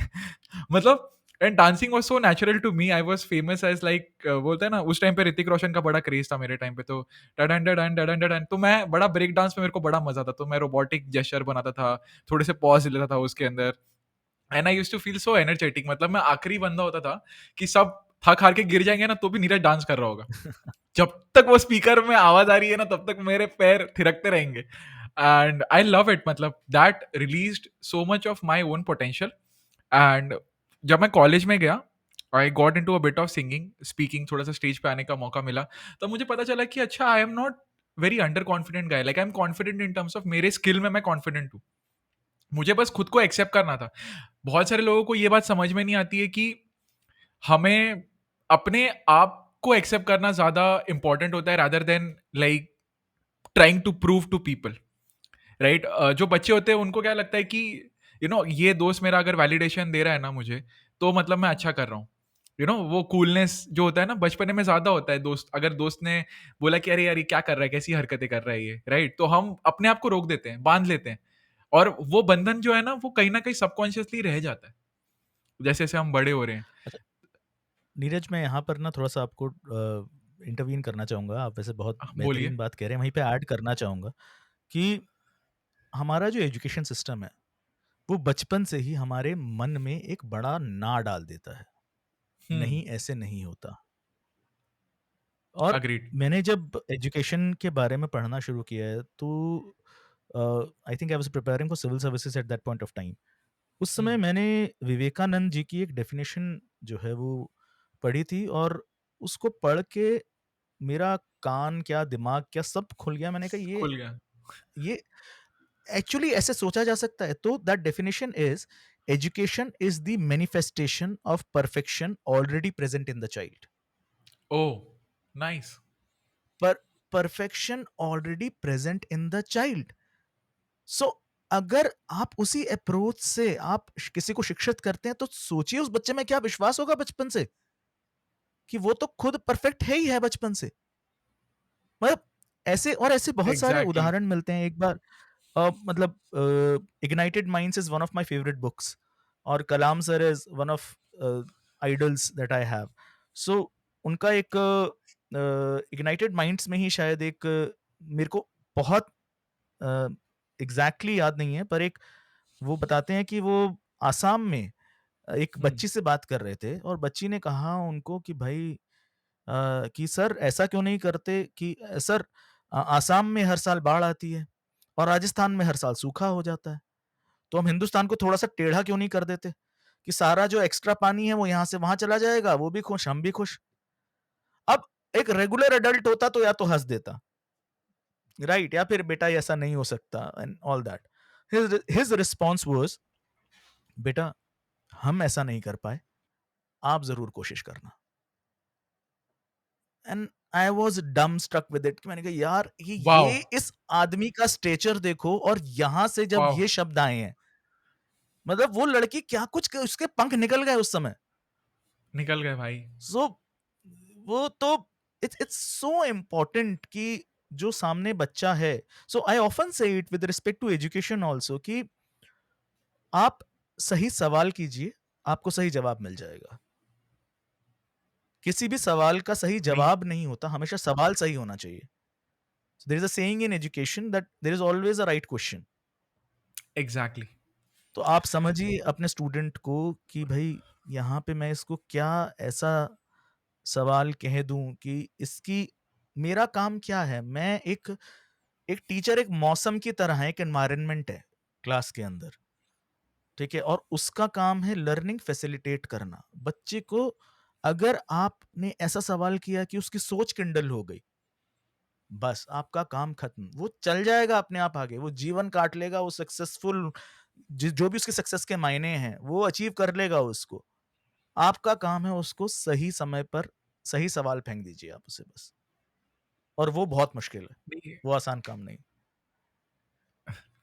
मतलब and dancing was so natural to me. I was famous as like बोलते हैं ना, उस टाइम पे ऋतिक रोशन का बड़ा क्रेज था मेरे टाइम पे, तो डडन डडन डडन डडन, तो मैं बड़ा ब्रेक डांस में मेरे को बड़ा मजा था, तो मैं रोबोटिक जेस्चर बनाता था, थोड़े से पॉज लेता था उसके अंदर, and I used to feel so energetic. मतलब मैं आखिरी बंदा होता था कि सब थक हार के गिर जाएंगे ना तो भी नीरज डांस कर रहा होगा, जब तक वो स्पीकर में आवाज आ रही है ना तब तक मेरे पैर थिरकते रहेंगे। एंड आई लव इट, मतलब that released so much of my own potential. And जब मैं कॉलेज में गया, I got into a bit of singing speaking, थोड़ा सा स्टेज पे आने का मौका मिला, तो मुझे पता चला कि अच्छा आई am not very under confident guy, like I am confident in terms of मेरे स्किल में मैं कॉन्फिडेंट हूँ। मुझे बस खुद को एक्सेप्ट करना था। बहुत सारे लोगों को ये बात समझ में नहीं आती है कि हमें अपने आप को एक्सेप्ट करना ज्यादा इंपॉर्टेंट होता है rather than like trying to prove to people. Right? जो बच्चे होते हैं उनको क्या लगता है कि ये दोस्त मेरा अगर वैलिडेशन दे रहा है ना मुझे, तो मतलब मैं अच्छा कर रहा हूँ। वो कूलनेस जो होता है ना बचपने में ज़्यादा होता है। अगर दोस्त ने बोला कि अरे यार ये क्या कर रहा है, कैसी हरकतें कर रहा है ये, राइट? तो हम अपने आप को रोक देते हैं, बाँध लेते हैं, और वो बंधन जो है ना वो कहीं न कहीं सबकॉन्शियसली रह जाता है, जैसे-जैसे हम बड़े हो रहे हैं। अच्छा, नीरज, मैं यहाँ पर ना थोड़ा-सा आपको इंटरवीन करना चाहूँगा। आप वैसे बहुत बोलिए। बेहतरीन बात कह रहे हैं, वहीं पे ऐड करना चाहूँगा कि हमारा जो एजुकेशन सिस्टम है, वो बचपन से ही हमारे मन में एक बड़ा ना डाल देता है, हुँ, नहीं ऐसे नहीं होता। और एग्रीड। मैंने जब एजुकेशन के बारे में पढ़ना शुरू किया है, तो I think I was preparing for civil services at that point of time. उस हुँ, समय मैंने विवेकानंद जी की एक डेफ़िनेशन जो है वो पढ़ी थी, और उसको पढ़ के मेरा कान क्या, दिमाग क्या, सब खुल गया। मैंने कहा खुल गया। ये एक्चुअली ऐसे सोचा जा सकता है। तो that definition is, education is the manifestation of perfection already present in the child. Oh! Nice. पर perfection already present in the child. So अगर आप उसी अप्रोच से आप किसी को शिक्षित करते हैं, तो सोचिए उस बच्चे में क्या विश्वास होगा बचपन से, कि वो तो खुद परफेक्ट है ही है बचपन से। मतलब ऐसे और ऐसे बहुत सारे एग्ज़ैक्टली। उदाहरण मिलते हैं। एक बार मतलब ignited minds is one of my favourite books, और Kalam sir is one of idols that I have. So उनका एक इग्नाइटेड माइंड्स में ही शायद एक मेरे को बहुत एग्जैक्टली याद नहीं है, पर एक वो बताते हैं कि वो आसाम में एक हुँ, बच्ची से बात कर रहे थे, और बच्ची ने कहा उनको कि भाई कि सर ऐसा क्यों नहीं करते कि सर आसाम में हर साल बाढ़ आती है और राजस्थान में हर साल सूखा हो जाता है, तो हम हिंदुस्तान को थोड़ा-सा टेढ़ा क्यों नहीं कर देते? कि सारा जो एक्स्ट्रा पानी है वो यहाँ से वहाँ चला जाएगा, वो भी खुश, हम भी खुश। अब एक रेगुलर एडल्ट होता तो या तो हँस देता, राइट? या फिर बेटा ये ऐसा नहीं हो सकता and all that. His his response was, बेटा हम ऐसा नहीं कर पाए, आप ज़रूर कोशिश करना। And I was dumbstruck with it, कि मैंने कहा यार वॉव! ये इस आदमी का स्टेचर देखो, और यहाँ से जब वॉव! ये शब्द आए हैं, मतलब वो लड़की क्या कुछ उसके पंख निकल गए उस समय। निकल गए भाई। सो वो तो इट्स इट्स सो इम्पोर्टेंट कि जो सामने बच्चा है, so I often say it with respect to education also, कि आप सही सवाल कीजिए, आपको सही जवाब मिल जाएगा। किसी भी सवाल का सही नहीं, जवाब नहीं होता, हमेशा सवाल सही होना चाहिए। There is a saying in education that there is always a right question. Exactly. तो आप समझिए अपने स्टूडेंट को कि भाई यहाँ पे मैं इसको क्या ऐसा सवाल कह दूं कि इसकी, मेरा काम क्या है? मैं एक टीचर एक मौसम की तरह है, एक एनवायरनमेंट है क्लास के अंदर, ठीक है? और उसका काम है लर्निंग फैसिलिटेट करना। बच्चे को अगर आपने ऐसा सवाल किया कि उसकी सोच किंडल हो गई, बस आपका काम खत्म। वो चल जाएगा अपने आप आगे, वो जीवन काट लेगा, वो सक्सेसफुल जो भी उसके सक्सेस के मायने हैं वो अचीव कर लेगा उसको। आपका काम है उसको सही समय पर सही सवाल फेंक दीजिए आप उसे बस। और वो बहुत मुश्किल है, नहीं, वो आसान काम नहीं।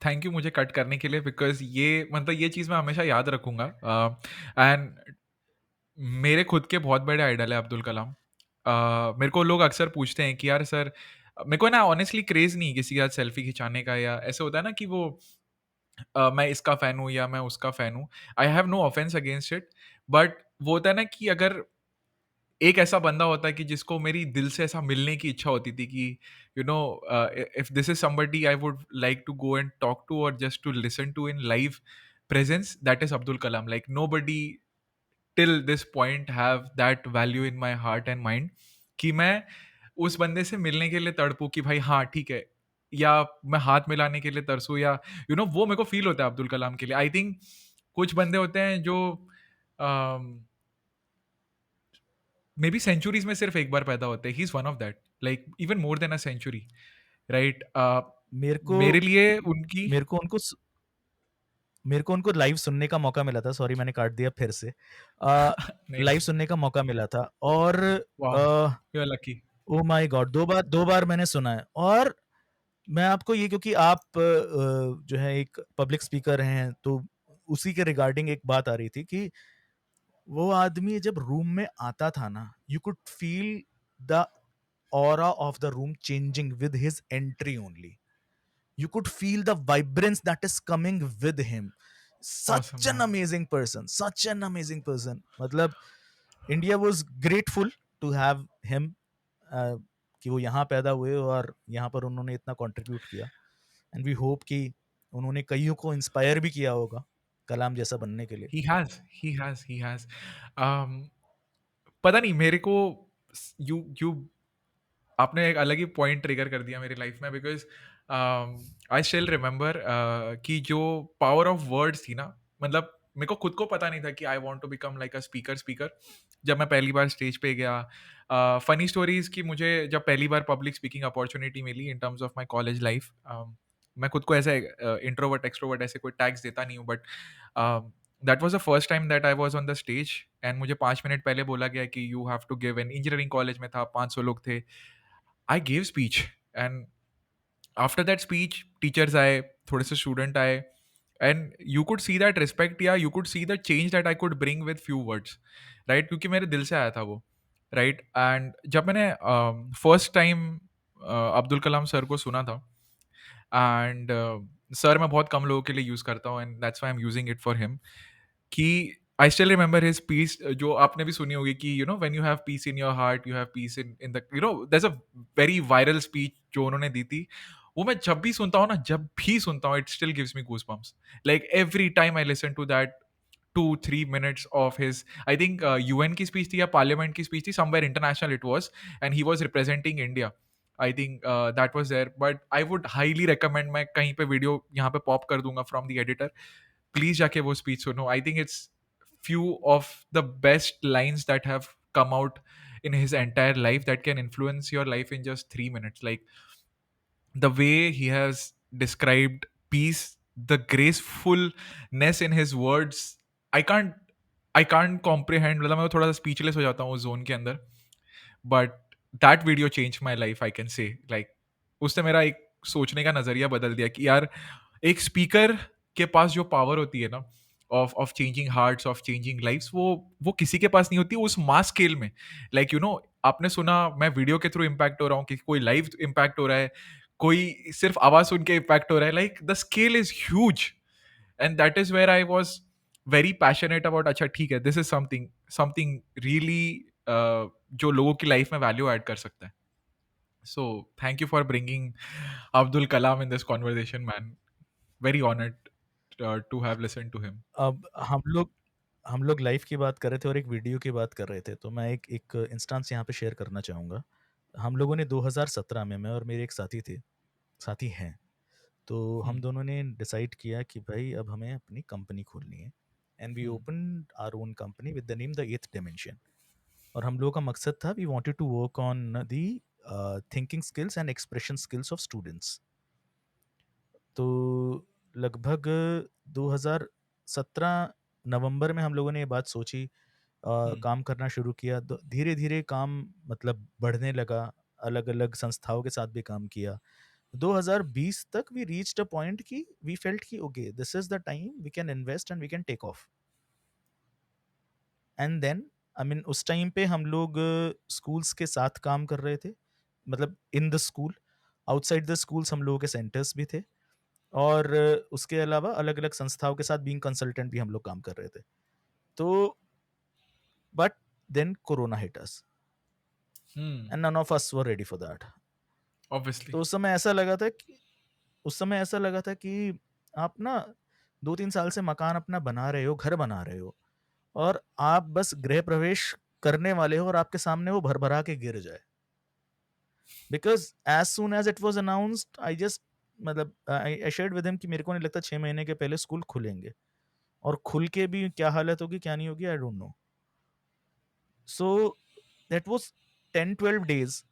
थैंक यू मुझे कट करने के लिए, बिकॉज़ ये चीज़ मैं हमेशा याद रखूँगा। एंड मेरे खुद के बहुत बड़े आइडल है अब्दुल कलाम। मेरे को लोग अक्सर पूछते हैं कि यार सर, मेरे को ना ऑनेस्टली क्रेज़ नहीं किसी के साथ सेल्फी खिंचाने का, या ऐसे होता है ना कि वो मैं इसका फ़ैन हूँ या मैं उसका फ़ैन हूँ। I have no offence against it, but वो होता है ना कि अगर एक ऐसा बंदा होता है कि जिसको मेरी दिल से ऐसा मिलने की इच्छा होती थी कि if this is somebody I would like to go and talk to और just to listen to in live presence, that is Abdul Kalam. Like nobody till this point have that value in my heart and mind कि मैं उस बंदे से मिलने के लिए तड़पूं कि भाई हाँ ठीक है, या मैं हाथ मिलाने के लिए तरसूं, या वो मेरे को फील होता है अब्दुल कलाम के लिए। आई थिंक कुछ बंदे होते हैं जो मे बी सेंचुरीज में सिर्फ एक बार पैदा होते हैं। He is one of that, like even more than a century, right? मेरे को मेरे लिए उनकी मेरे को उनको मेरे को उनको लाइव सुनने का मौका मिला था। सॉरी मैंने काट दिया फिर से। नहीं लाइव नहीं, सुनने का मौका मिला था, और वाह, uh, you are lucky. Oh my god! 2 बार मैंने सुना है। और मैं आपको ये, क्योंकि आप जो है एक पब्लिक स्पीकर हैं, तो उसी के रिगार्डिंग एक बात आ रही थी कि वो आदमी जब रूम में आता था ना, you could feel the aura of the room changing with his entry only. You could feel the vibrance that is coming with him. Awesome Such an man. amazing person, such an amazing person. मतलब India was grateful to have him, कि वो यहाँ पैदा हुए और यहाँ पर उन्होंने इतना कंट्रीब्यूट किया. एंड वी होप कि उन्होंने कईयों को इंस्पायर भी किया होगा कलाम जैसा बनने के लिए. ही हैज़ पता नहीं मेरे को यू यू आपने एक अलग ही पॉइंट ट्रिगर कर दिया मेरी लाइफ में, बिकॉज आई स्टिल रिमेंबर कि जो पावर ऑफ वर्ड्स थी ना, मतलब मेरे को खुद को पता नहीं था कि I want to become like a speaker speaker जब मैं पहली बार स्टेज पे गया। फनी स्टोरीज की मुझे जब पहली बार पब्लिक स्पीकिंग अपॉर्चुनिटी मिली in terms of my college life, मैं खुद को ऐसे इंट्रोवर्ट एक्सट्रोवर्ट ऐसे कोई टैग्स देता नहीं हूँ, but that was the first time that I was on the stage and मुझे 5 मिनट पहले बोला गया कि you have to give an, engineering college में था, 500 लोग थे। I gave speech, and after that speech teachers आए, थोड़े से student आए, and you could see that respect, या you could see the change that I could bring with few words, right? क्योंकि मेरे दिल से आया था वो, right? And जब मैंने first time Abdul Kalam sir को सुना था, एंड सर मैं बहुत कम लोगों के लिए यूज़ करता हूँ, and that's why I am using it for him, कि I still remember his peace, जो आपने भी सुनी होगी कि you know when you have peace in your heart you have peace in the, you know there is a very viral speech जो उन्होंने दी थी। वो मैं जब भी सुनता हूँ ना, जब भी सुनता हूँ, it still gives me goosebumps, like every time I listen to that 2-3 minutes of his, I think UN की स्पीच थी या पार्लियामेंट की स्पीच थी, somewhere international it was, and he was representing India. I think that was there, but I would highly recommend, मैं कहीं पे वीडियो यहाँ पे पॉप कर दूंगा from the editor, प्लीज जाके वो स्पीच सुनो। I think it's few of the best lines that have come out in his entire life that can influence your life in just 3 minutes. Like the way he has described peace, the gracefulness in his words, I can't I can't comprehend, मतलब मैं थोड़ा सा स्पीचलेस हो जाता हूँ उस जोन के अंदर, but that video change my life, I can से, लाइक उसने मेरा एक सोचने का नजरिया बदल दिया कि यार एक स्पीकर के पास जो पावर होती है ना, of changing hearts, of changing lifes, वो किसी के पास नहीं होती उस मास स्केल में। लाइक यू नो, आपने सुना मैं वीडियो के थ्रू इम्पैक्ट हो रहा हूँ, कि कोई लाइव इम्पैक्ट हो रहा है, कोई सिर्फ आवाज सुन के इम्पैक्ट हो रहा है, like the scale is huge, and that is where I was very passionate about, अच्छा ठीक है, this is something something really जो लोगों की लाइफ में वैल्यू ऐड कर सकता है। So thank you for bringing Abdul Kalam in this conversation man, very honoured to have listen to him. अब हम लोग लाइफ की बात कर रहे थे और एक वीडियो की बात कर रहे थे, तो मैं एक एक इंस्टेंस यहाँ पे शेयर करना चाहूँगा. हम लोगों ने 2017 में, मैं और मेरे एक साथी हैं, तो हम दोनों ने डिसाइड किया कि भाई अब हमें अपनी कंपनी खोलनी है, and we open our own company with the name the eighth dimension. और हम लोगों का मकसद था, we wanted to work on the thinking skills and expression skills of students. तो लगभग 2017 नवंबर में हम लोगों ने ये बात सोची, काम करना शुरू किया. धीरे धीरे काम मतलब बढ़ने लगा, अलग अलग संस्थाओं के साथ भी काम किया. 2020 तक वी रीच्ड अ पॉइंट कि वी फेल्ट कि okay, this is the time we can invest and we can take off. And then I mean उस टाइम पे हम लोग स्कूल्स के साथ काम कर रहे थे, मतलब इन the school, outside the schools हम लोगों के सेंटर्स भी थे, और उसके अलावा अलग अलग संस्थाओं के साथ बीइंग कंसल्टेंट भी हम लोग काम कर रहे थे. तो but then corona hit us and none of us were ready for that. Obviously. तो उस समय ऐसा लगा था कि आप ना 2-3 साल से मकान अपना बना रहे हो, घर बना रहे हो, और आप बस गृह प्रवेश करने वाले हो और आपके सामने वो भर भरा के गिर जाए. Because as soon as it was announced, I just मतलब आई शेयर्ड विद हिम कि मेरे को नहीं लगता 6 महीने के पहले स्कूल खुलेंगे, और खुल के भी क्या हालत होगी क्या नहीं होगी, आई don't no. So that was 10-12 days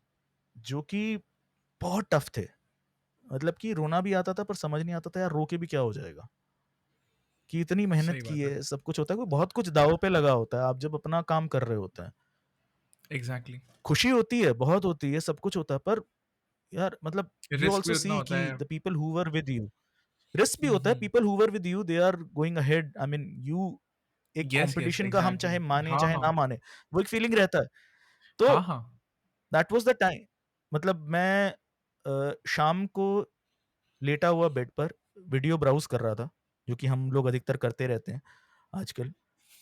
जो कि बहुत टफ थे. मतलब कि रोना भी आता था, पर समझ नहीं आता था यार रो के भी क्या हो जाएगा, कि इतनी मेहनत सही की बात है। है, सब कुछ होता है, कोई बहुत कुछ दाव पे लगा होता है आप जब अपना काम कर रहे होते हैं. एग्जैक्टली। खुशी होती है, बहुत होती है, सब कुछ होता है, पर यार मतलब यू रिस्क आल्सो भी उतना सी होता कि है। The people who were with you, risk भी होता है, hmm. People who were with you they are going ahead, I mean you, एक यस यस कंपटीशन का हम एग्जैक्टली। चाहे माने हाँ चाहे हाँ। ना माने, वो एक फीलिंग रहता है। तो हाँ हाँ। दैट वाज द टाइम, मतलब मैं शाम को लेटा हुआ बेड पर वीडियो ब्राउज कर रहा था, जो कि हम लोग अधिकतर करते रहते हैं आजकल।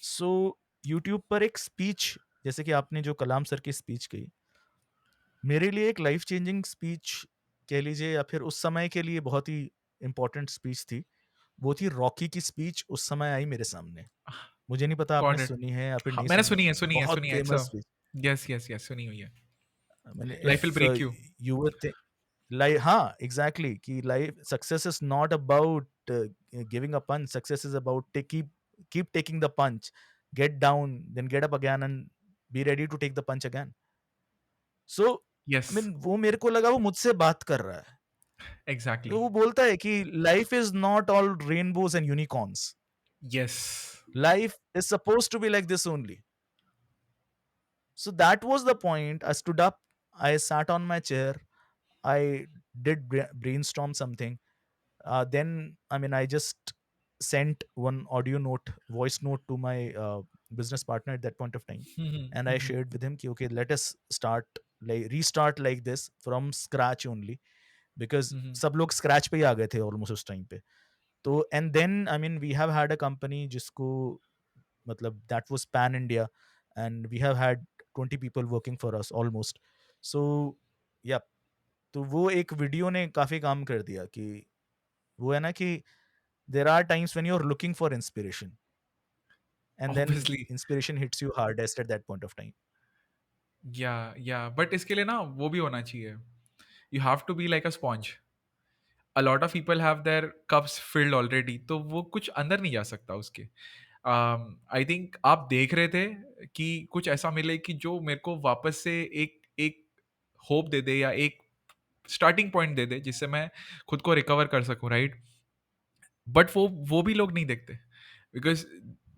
सो यूट्यूब पर एक स्पीच, जैसे कि आपने जो कलाम सर की स्पीच कही, मेरे लिए एक लाइफ चेंजिंग स्पीच कह लीजिए, या फिर उस समय के लिए बहुत ही इंपॉर्टेंट स्पीच थी। वो थी रॉकी की स्पीच, उस समय आई मेरे सामने। मुझे नहीं पता आपने गॉट इट। सुनी है या फिर हाँ, नहीं मैंने सुनी है, सुनी है सुनी है बहुत सुनी है। It's a famous speech. Yes yes yes सुनी हुई है। मैंने life will if break you. You were life, हाँ एग्जैक्टली, कि life success is not about giving a punch, success is about keep taking the punch, get down then get up again and be ready to take the punch again. So yes I mean वो मेरे को लगा वो मुझसे बात कर रहा है। एग्जैक्टली। तो वो बोलता है कि life is not all rainbows and unicorns, yes. life is supposed to be like this only. So that was the point. I stood up, I sat on my chair, I did brainstorm something. Then, I mean, I just sent one audio note, voice note to my business partner at that point of time. And I shared with him, ki, okay, let us start, like, restart like this from scratch only. Because सब लोग scratch पे ही आ गए थे almost उस time पे. तो and then I mean we have had a company जिसको मतलब that was pan India, and we have had 20 people working for us almost. So yeah, तो वो एक वीडियो ने काफी काम कर दिया कि वो है ना कि there are times when you're looking for inspiration and then obviously. inspiration hits you hardest at that point of time. या बट इसके लिए ना वो भी होना चाहिए। You have to be like a sponge. A lot of people have their cups filled already, तो वो कुछ अंदर नहीं जा सकता उसके। आई थिंक आप देख रहे थे कि कुछ ऐसा मिले कि जो मेरे को वापस से एक एक होप दे दे या एक स्टार्टिंग पॉइंट दे दे जिससे मैं खुद को रिकवर कर सकूं, राइट? बट वो भी लोग नहीं देखते, because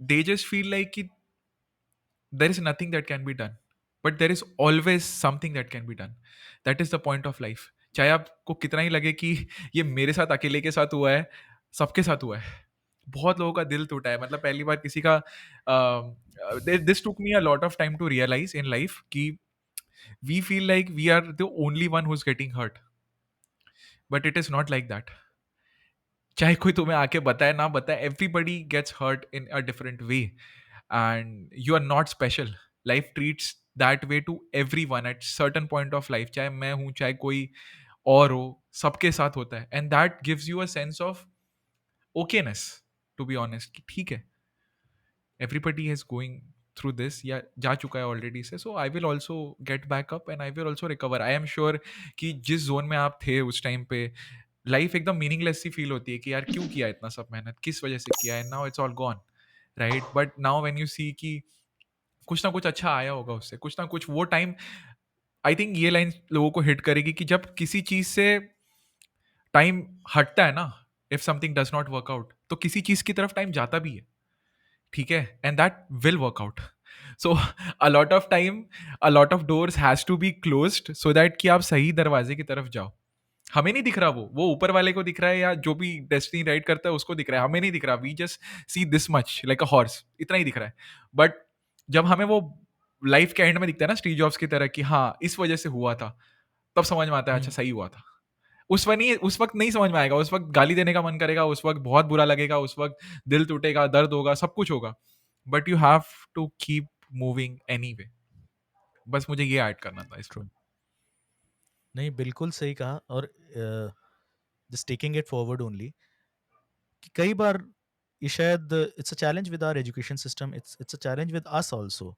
they just feel like कि there is nothing that can be done, but there is always something that can be done. That is the point of life. चाहे आपको कितना ही लगे कि ये मेरे साथ अकेले के साथ हुआ है, सबके साथ हुआ है। बहुत लोगों का दिल टूटा है, मतलब पहली बार किसी का this took me a lot of time to realise in life कि we feel like we are the only one who is getting hurt, but it is not like that. चाहे कोई तुम्हें आके बताए ना बताए, everybody gets hurt in a different way, and you are not special. Life treats that way to everyone at certain point of life. चाहे मैं हूँ चाहे कोई और हो, सबके साथ होता है, and that gives you a sense of okayness, to be honest, कि ठीक है, everybody is going through this या जा चुका है ऑलरेडी से, so I will also get back up and I will also recover. I am sure कि जिस जोन में आप थे उस टाइम पे, लाइफ एकदम मीनिंगलेस सी फील होती है कि यार क्यों किया इतना सब मेहनत, किस वजह से किया, and now it's all gone, right? But now when you see कि कुछ ना कुछ अच्छा आया होगा उससे, कुछ ना कुछ वो टाइम, आई थिंक ये लाइन लोगों को हिट करेगी कि जब किसी चीज से टाइम हटता है ना, if something does not work out, तो किसी चीज की तरफ टाइम जाता भी है, ठीक है, and that will work out. So a lot of time, a lot of doors has to be closed so that कि आप सही दरवाजे की तरफ जाओ। हमें नहीं दिख रहा, वो ऊपर वाले को दिख रहा है, या जो भी डेस्टिनी राइड करता है उसको दिख रहा है, हमें नहीं दिख रहा। We just see this much like a horse, इतना ही दिख रहा है। बट जब हमें वो लाइफ के एंड में दिखता है ना, स्टीव जॉब्स की तरह, कि हाँ इस वजह से हुआ था, तब समझ में आता है अच्छा हम्म, सही हुआ था। उस वक्त नहीं समझ में आएगा, उस वक्त गाली देने का मन करेगा, उस वक्त बहुत बुरा लगेगा, उस वक्त दिल टूटेगा, दर्द होगा, सब कुछ होगा, but you have to keep moving anyway. बस मुझे ये ऐड करना था इसमें। true. नहीं बिल्कुल सही कहा। और just taking it forward only, कि कई बार ये शायद it's a challenge with our education system, it's a challenge with us also,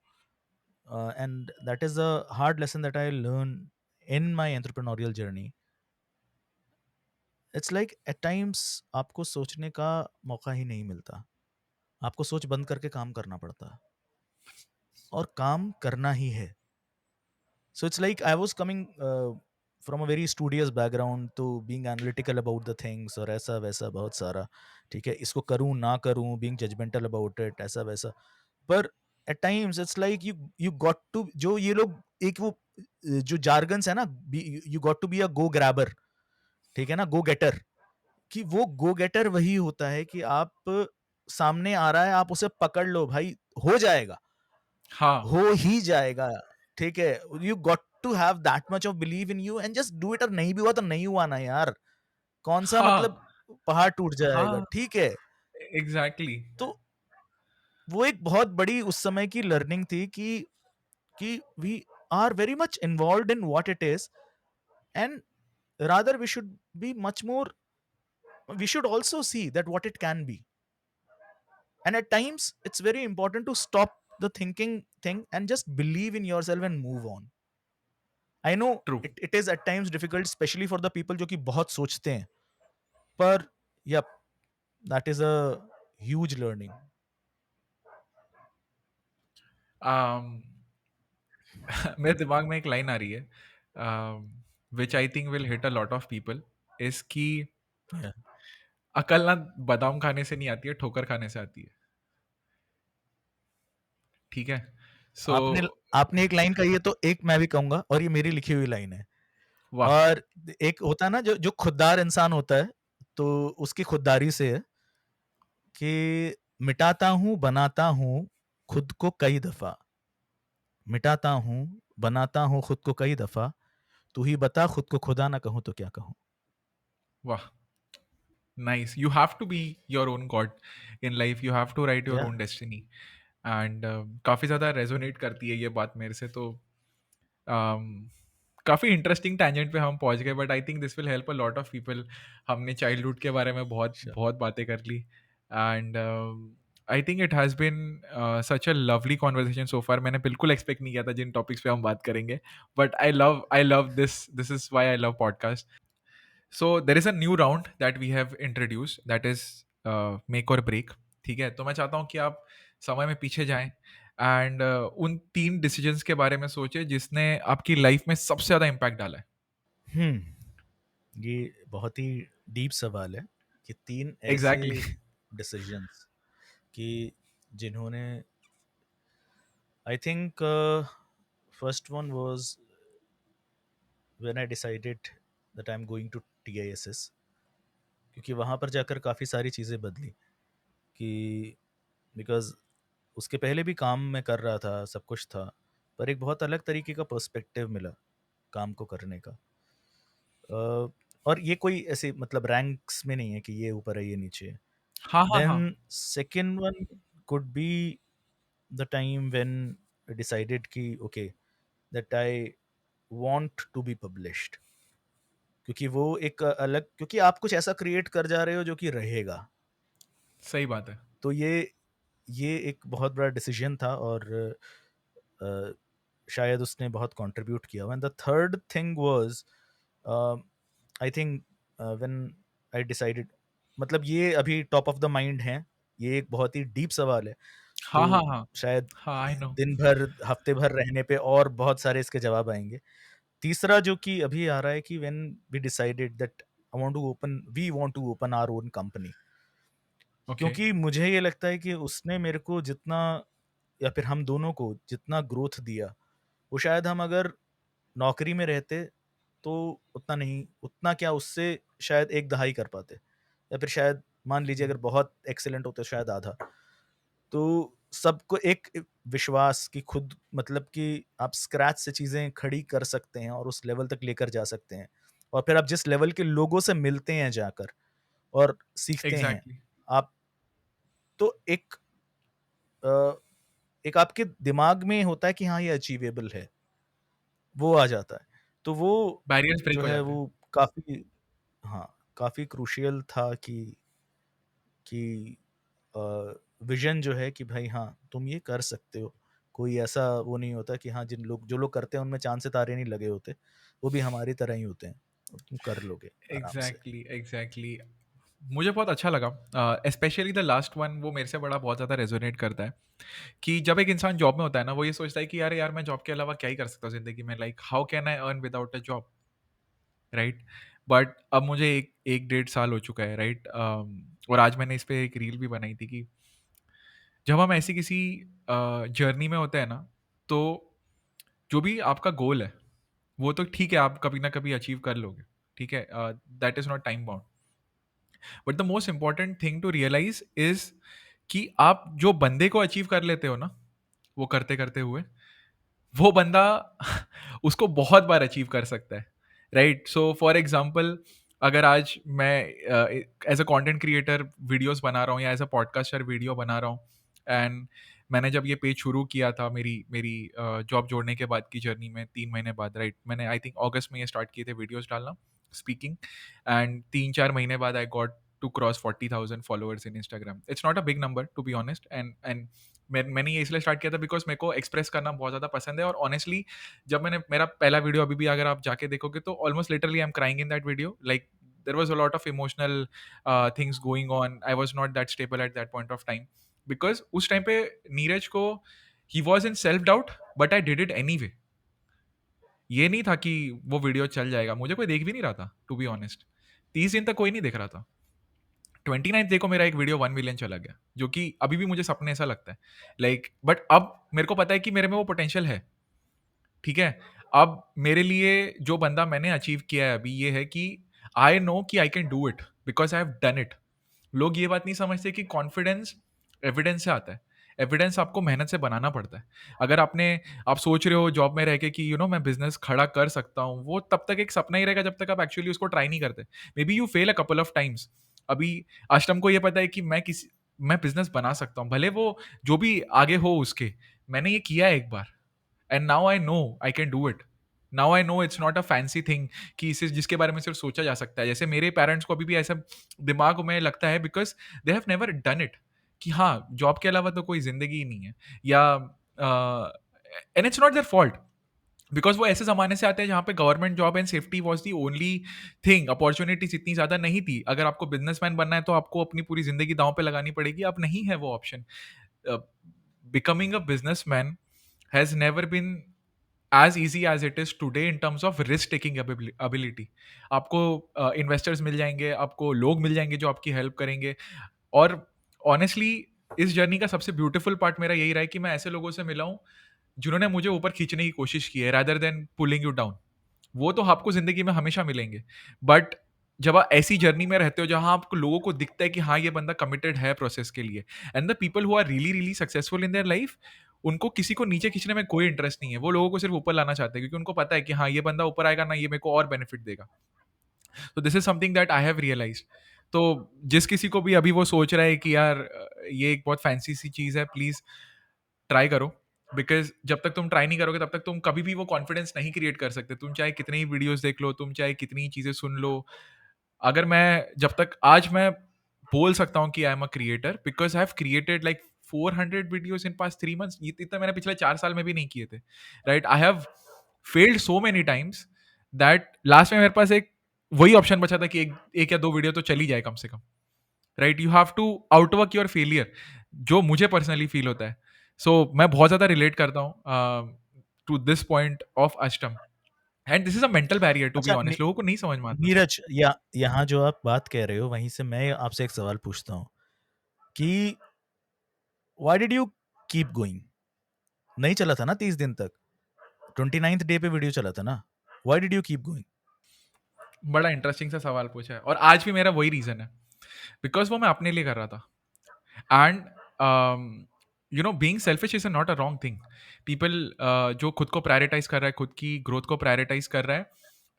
and that is a hard lesson that I learned in my entrepreneurial journey. It's like at times आपको सोचने का मौका ही नहीं मिलता, आपको सोच बंद करके काम करना पड़ता है, और काम करना ही है। So it's like I was coming from a very studious background to being analytical about the things, और ऐसा वैसा बहुत सारा, ठीक है, इसको करूं ना करूं, being judgmental about it, ऐसा वैसा। पर at times it's like you got to, जो ये लोग एक वो जो जार्गन्स है ना, you got to be a go grabber, ठीक है ना, गो गेटर, कि वो गो गेटर वही होता है कि आप सामने आ रहा है, आप उसे पकड़ लो भाई, हो जाएगा, हाँ, हो ही जाएगा, ठीक है। You got to have that much of believe in you and just do it. और नहीं भी हुआ तो नहीं हुआ ना यार, कौन सा हाँ, मतलब पहाड़ टूट जाएगा, हाँ, ठीक है। एग्ज़ैक्टली। तो वो एक बहुत बड़ी उस समय की लर्निंग थी कि we are very much involved in what it is, and rather we should be much more, we should also see that what it can be, and at times it's very important to stop the thinking thing and just believe in yourself and move on. I know true. it is at times difficult, especially for the people जो कि बहुत सोचते हैं, पर yep, that is a huge learning. um, मेरे दिमाग में एक लाइन आ रही है, which I think will hit a lot of people, is कि Yeah. अकल ना बादाम खाने से नहीं आती है, ठोकर खाने से आती है। ठीक है, सो आपने आपने एक लाइन कही है, तो एक मैं भी कहूंगा, और ये मेरी लिखी हुई लाइन है। वाह, और एक होता है ना जो जो खुददार इंसान होता है, तो उसकी खुददारी से है कि मिटाता हूँ बनाता हूँ खुद को कई दफा, मिटाता हूँ बनाता हूँ खुद को कई दफा, तू ही बता खुद को खुदा ना कहूँ तो क्या कहूँ। वाह, nice. You have to be your own god in life, you have to write your या ओन डेस्टिनी। एंड काफ़ी ज़्यादा रेजोनेट करती है ये बात मेरे से, तो काफ़ी इंटरेस्टिंग टैंजेंट पे हम पहुंच गए, but I think this will help a lot of people. हमने चाइल्डहुड के बारे में बहुत श्योर, बहुत बातें कर ली, and I think it has been such a lovely conversation so far. मैंने बिल्कुल एक्सपेक्ट नहीं किया था जिन टॉपिक्स पे हम बात करेंगे, but I love this is why I love podcast. So there is a new round that we have introduce, that is make or break. ठीक है, तो मैं चाहता हूँ कि आप समय में पीछे जाएं एंड उन 3 डिसीजंस के बारे में सोचें जिसने आपकी लाइफ में सबसे ज़्यादा इम्पैक्ट डाला है। ये बहुत ही डीप सवाल है कि तीन ऐसे एग्जैक्टली। डिसीजंस कि जिन्होंने, I think first one was when I decided that I am going to TISS, क्योंकि वहाँ पर जाकर काफ़ी सारी चीज़ें बदली, कि बिकॉज़ उसके पहले भी काम मैं कर रहा था, सब कुछ था, पर एक बहुत अलग तरीके का पर्सपेक्टिव मिला काम को करने का। और ये कोई ऐसे मतलब रैंक्स में नहीं है कि ये ऊपर है, ये नीचे है। हाँ, हाँ, हाँ। Then second one could be the time when I decided कि okay, that I want to be published, क्योंकि वो एक अलग, क्योंकि आप कुछ ऐसा क्रिएट कर जा रहे हो जो कि रहेगा। सही बात है। तो ये एक बहुत बड़ा डिसीजन था, और अ, शायद उसने बहुत कंट्रीब्यूट किया। And the third thing was, I think when I decided, मतलब ये अभी टॉप ऑफ द माइंड है, ये एक बहुत ही डीप सवाल है, तो हाँ, हाँ, हाँ। शायद हाँ, आई नो। दिन भर हफ्ते भर रहने पे और बहुत सारे इसके जवाब आएंगे। तीसरा जो कि अभी आ रहा है कि when we decided that I want to open we want to open our own company, okay. क्योंकि मुझे ये लगता है कि उसने मेरे को जितना, या फिर हम दोनों को जितना ग्रोथ दिया, वो शायद हम अगर नौकरी में रहते तो उतना नहीं, उतना क्या, उससे शायद एक दहाई कर पाते, या फिर शायद मान लीजिए अगर बहुत एक्सीलेंट होते शायद आधा। तो सबको एक विश्वास कि खुद, मतलब कि आप स्क्रैच से चीज़ें खड़ी कर सकते हैं और उस लेवल तक लेकर जा सकते हैं, और फिर आप जिस लेवल के लोगों से मिलते हैं जाकर और सीखते हैं एग्जैक्टली। आप, तो अ, एक आपके दिमाग में होता है कि हाँ ये अचीवेबल है, वो आ जाता है। तो वो बैरियर्स ब्रेक जो हो है जाते वो हैं। काफ़ी, हाँ, काफ़ी क्रूशियल था कि विजन जो है कि भाई हाँ तुम ये कर सकते हो। कोई ऐसा वो नहीं होता कि हाँ जो लोग करते हैं उनमें चांद सितारे नहीं लगे होते, वो भी हमारी तरह ही होते हैं, और तुम कर लोगे आराम से। Exactly, exactly. मुझे बहुत अच्छा लगा, स्पेशली द लास्ट वन, वो मेरे से बड़ा बहुत ज़्यादा रेजोनेट करता है कि जब एक इंसान जॉब में होता है ना, वो ये सोचता है कि यार यार मैं जॉब के अलावा क्या ही कर सकता हूँ ज़िंदगी में, like how can I earn without a job, right? But अब मुझे एक एक डेढ़ साल हो चुका है, राइट? और आज मैंने इस पे एक रील भी बनाई थी कि जब हम ऐसी किसी जर्नी में होते हैं ना, तो जो भी आपका गोल है वो तो ठीक है, आप कभी ना कभी अचीव कर लोगे, ठीक है, that is not time bound, but the most important thing to realise is कि आप जो बंदे को अचीव कर लेते हो ना, वो करते करते हुए, वो बंदा उसको बहुत बार अचीव कर सकता है, राइट? सो फॉर एग्जाम्पल, अगर आज मैं as a content creator videos बना रहा हूँ या एज अ पॉडकास्टर वीडियो बना रहा हूँ, एंड मैंने जब ये पेज शुरू किया था मेरी मेरी जॉब जोड़ने के बाद की जर्नी में 3 महीने बाद, राइट, मैंने आई थिंक अगस्त में ये स्टार्ट किए थे वीडियोस डालना, स्पीकिंग, एंड 3-4 महीने बाद I got to cross 40,000 followers in Instagram. It's not a big number to be honest, and मैंने ये इसलिए स्टार्ट किया था बिकॉज मेरे को एक्सप्रेस करना बहुत ज़्यादा पसंद है, और ऑनेस्टली जब मैंने मेरा पहला वीडियो अभी भी अगर आप जाके देखोगे तो almost literally I am crying in that video, like there was a lot of emotional things going on, I was not that stable at that point of time, because उस टाइम पे नीरज को ही was in self doubt, but I did it anyway. ये नहीं था कि वो वीडियो चल जाएगा, मुझे कोई देख भी नहीं रहा था टू बी ऑनेस्ट, 30 दिन तक कोई नहीं देख रहा था। 29th डे को मेरा एक वीडियो 1 मिलियन चला गया, जो कि अभी भी मुझे सपने ऐसा लगता है, लाइक, बट अब मेरे को पता है कि मेरे में वो पोटेंशियल है, ठीक है। अब मेरे लिए जो बंदा मैंने अचीव किया है अभी ये है कि आई नो कि आई can do it because I have done it. लोग ये बात नहीं समझते कि कॉन्फिडेंस एविडेंस से आता है, एविडेंस आपको मेहनत से बनाना पड़ता है। अगर आप सोच रहे हो जॉब में रह के कि मैं बिजनेस खड़ा कर सकता हूँ, वो तब तक एक सपना ही रहेगा जब तक आप एक्चुअली उसको ट्राई नहीं करते। मे be you fail a couple of times. अभी अष्टम को ये पता है कि मैं बिजनेस बना सकता हूँ, भले वो जो भी आगे हो उसके, मैंने ये किया है एक बार, and now I know I can do it. Now I know it's not a fancy thing कि इसे जिसके बारे में सिर्फ सोचा जा सकता है। जैसे मेरे पेरेंट्स को अभी भी ऐसा दिमाग में लगता है because they have never done it, कि हाँ जॉब के अलावा तो कोई जिंदगी ही नहीं है, या and it's not their fault, because वो ऐसे जमाने से आते हैं जहाँ पे government job and safety was the only thing, opportunities इतनी ज्यादा नहीं थी। अगर आपको बिजनेसमैन बनना है तो आपको अपनी पूरी जिंदगी दांव पे लगानी पड़ेगी, अब नहीं है वो option. Becoming a businessman has never been as easy as it is today in terms of risk taking ability। आपको इन्वेस्टर्स मिल जाएंगे, आपको लोग मिल जाएंगे जो आपकी हेल्प करेंगे, और ऑनेस्टली इस जर्नी का सबसे ब्यूटीफुल पार्ट मेरा यही रहा है कि मैं ऐसे लोगों से मिला हूँ जिन्होंने मुझे ऊपर खींचने की कोशिश की है rather then pulling you down. वो तो आपको जिंदगी में हमेशा मिलेंगे, बट जब आप ऐसी जर्नी में रहते हो जहां आपको लोगों को दिखता है कि हाँ ये बंदा कमिटेड है प्रोसेस के लिए, and the people who are really really successful in their life, उनको किसी को नीचे खींचने में कोई इंटरेस्ट नहीं है, वो लोगों को सिर्फ ऊपर लाना चाहते हैं क्योंकि उनको पता है कि हाँ ये बंदा ऊपर आएगा ना, ये मेरे को और बेनिफिट देगा। तो this is something that I have realise. तो जिस किसी को भी अभी वो सोच रहा है कि यार ये एक बहुत फैंसी सी चीज़ है, प्लीज़ ट्राई करो, बिकॉज जब तक तुम ट्राई नहीं करोगे तब तक तुम कभी भी वो कॉन्फिडेंस नहीं क्रिएट कर सकते। तुम चाहे कितनी ही वीडियोस देख लो, तुम चाहे कितनी ही चीज़ें सुन लो, अगर मैं जब तक आज मैं बोल सकता हूँ कि I am a creator because I have created like 400 videos in past 3 months, इतना मैंने पिछले 4 साल में भी नहीं किए थे, right. I have failed so many times that last में मेरे पास एक वही ऑप्शन बचा था कि एक या दो वीडियो तो चली जाए कम से कम, right. You have to outwork your failure, जो मुझे पर्सनली फील होता है। सो मैं बहुत ज्यादा रिलेट करता हूँ टू दिस पॉइंट ऑफ अष्टम, and this is a mental barrier to be अच्छा ऑनेस्ट, लोगों को नहीं समझ में आता। नीरज, यहाँ जो आप बात कह रहे हो वहीं से मैं आपसे एक सवाल पूछता हूँ कि why did you keep going? नहीं चला था ना 30 दिन तक, 29th डे पे वीडियो चला था ना, why did you keep going? बड़ा इंटरेस्टिंग सा सवाल पूछा है, और आज भी मेरा वही रीजन है, बिकॉज वो मैं अपने लिए कर रहा था। And being selfish is not a wrong thing. People जो खुद को प्रायोरिटाइज कर रहा है, खुद की ग्रोथ को प्रायोरिटाइज कर रहा है,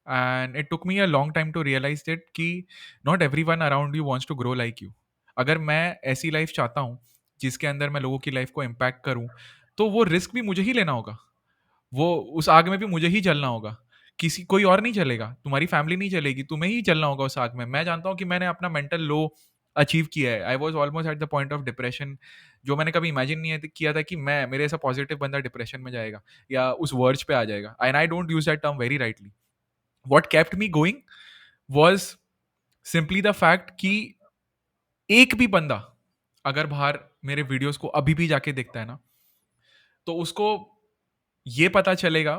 and it took me a long time to realise that कि not everyone around you wants to grow like you. अगर मैं ऐसी लाइफ चाहता हूँ जिसके अंदर मैं लोगों की लाइफ को इम्पैक्ट करूँ, तो वो रिस्क भी मुझे ही लेना होगा, वो उस आग में भी मुझे ही जलना होगा, किसी कोई और नहीं चलेगा, तुम्हारी फैमिली नहीं चलेगी, तुम्हें ही चलना होगा उस आग में। मैं जानता हूँ कि मैंने अपना मेंटल लो अचीव किया है। I was almost at the point of depression, जो मैंने कभी इमेजिन नहीं किया था कि मैं मेरे ऐसा पॉजिटिव बंदा डिप्रेशन में जाएगा या उस वर्ज पे आ जाएगा, and I don't use that term very rightly. What kept me going was simply the fact कि एक भी बंदा अगर बाहर मेरे वीडियोस को अभी भी जाके देखता है ना, तो उसको ये पता चलेगा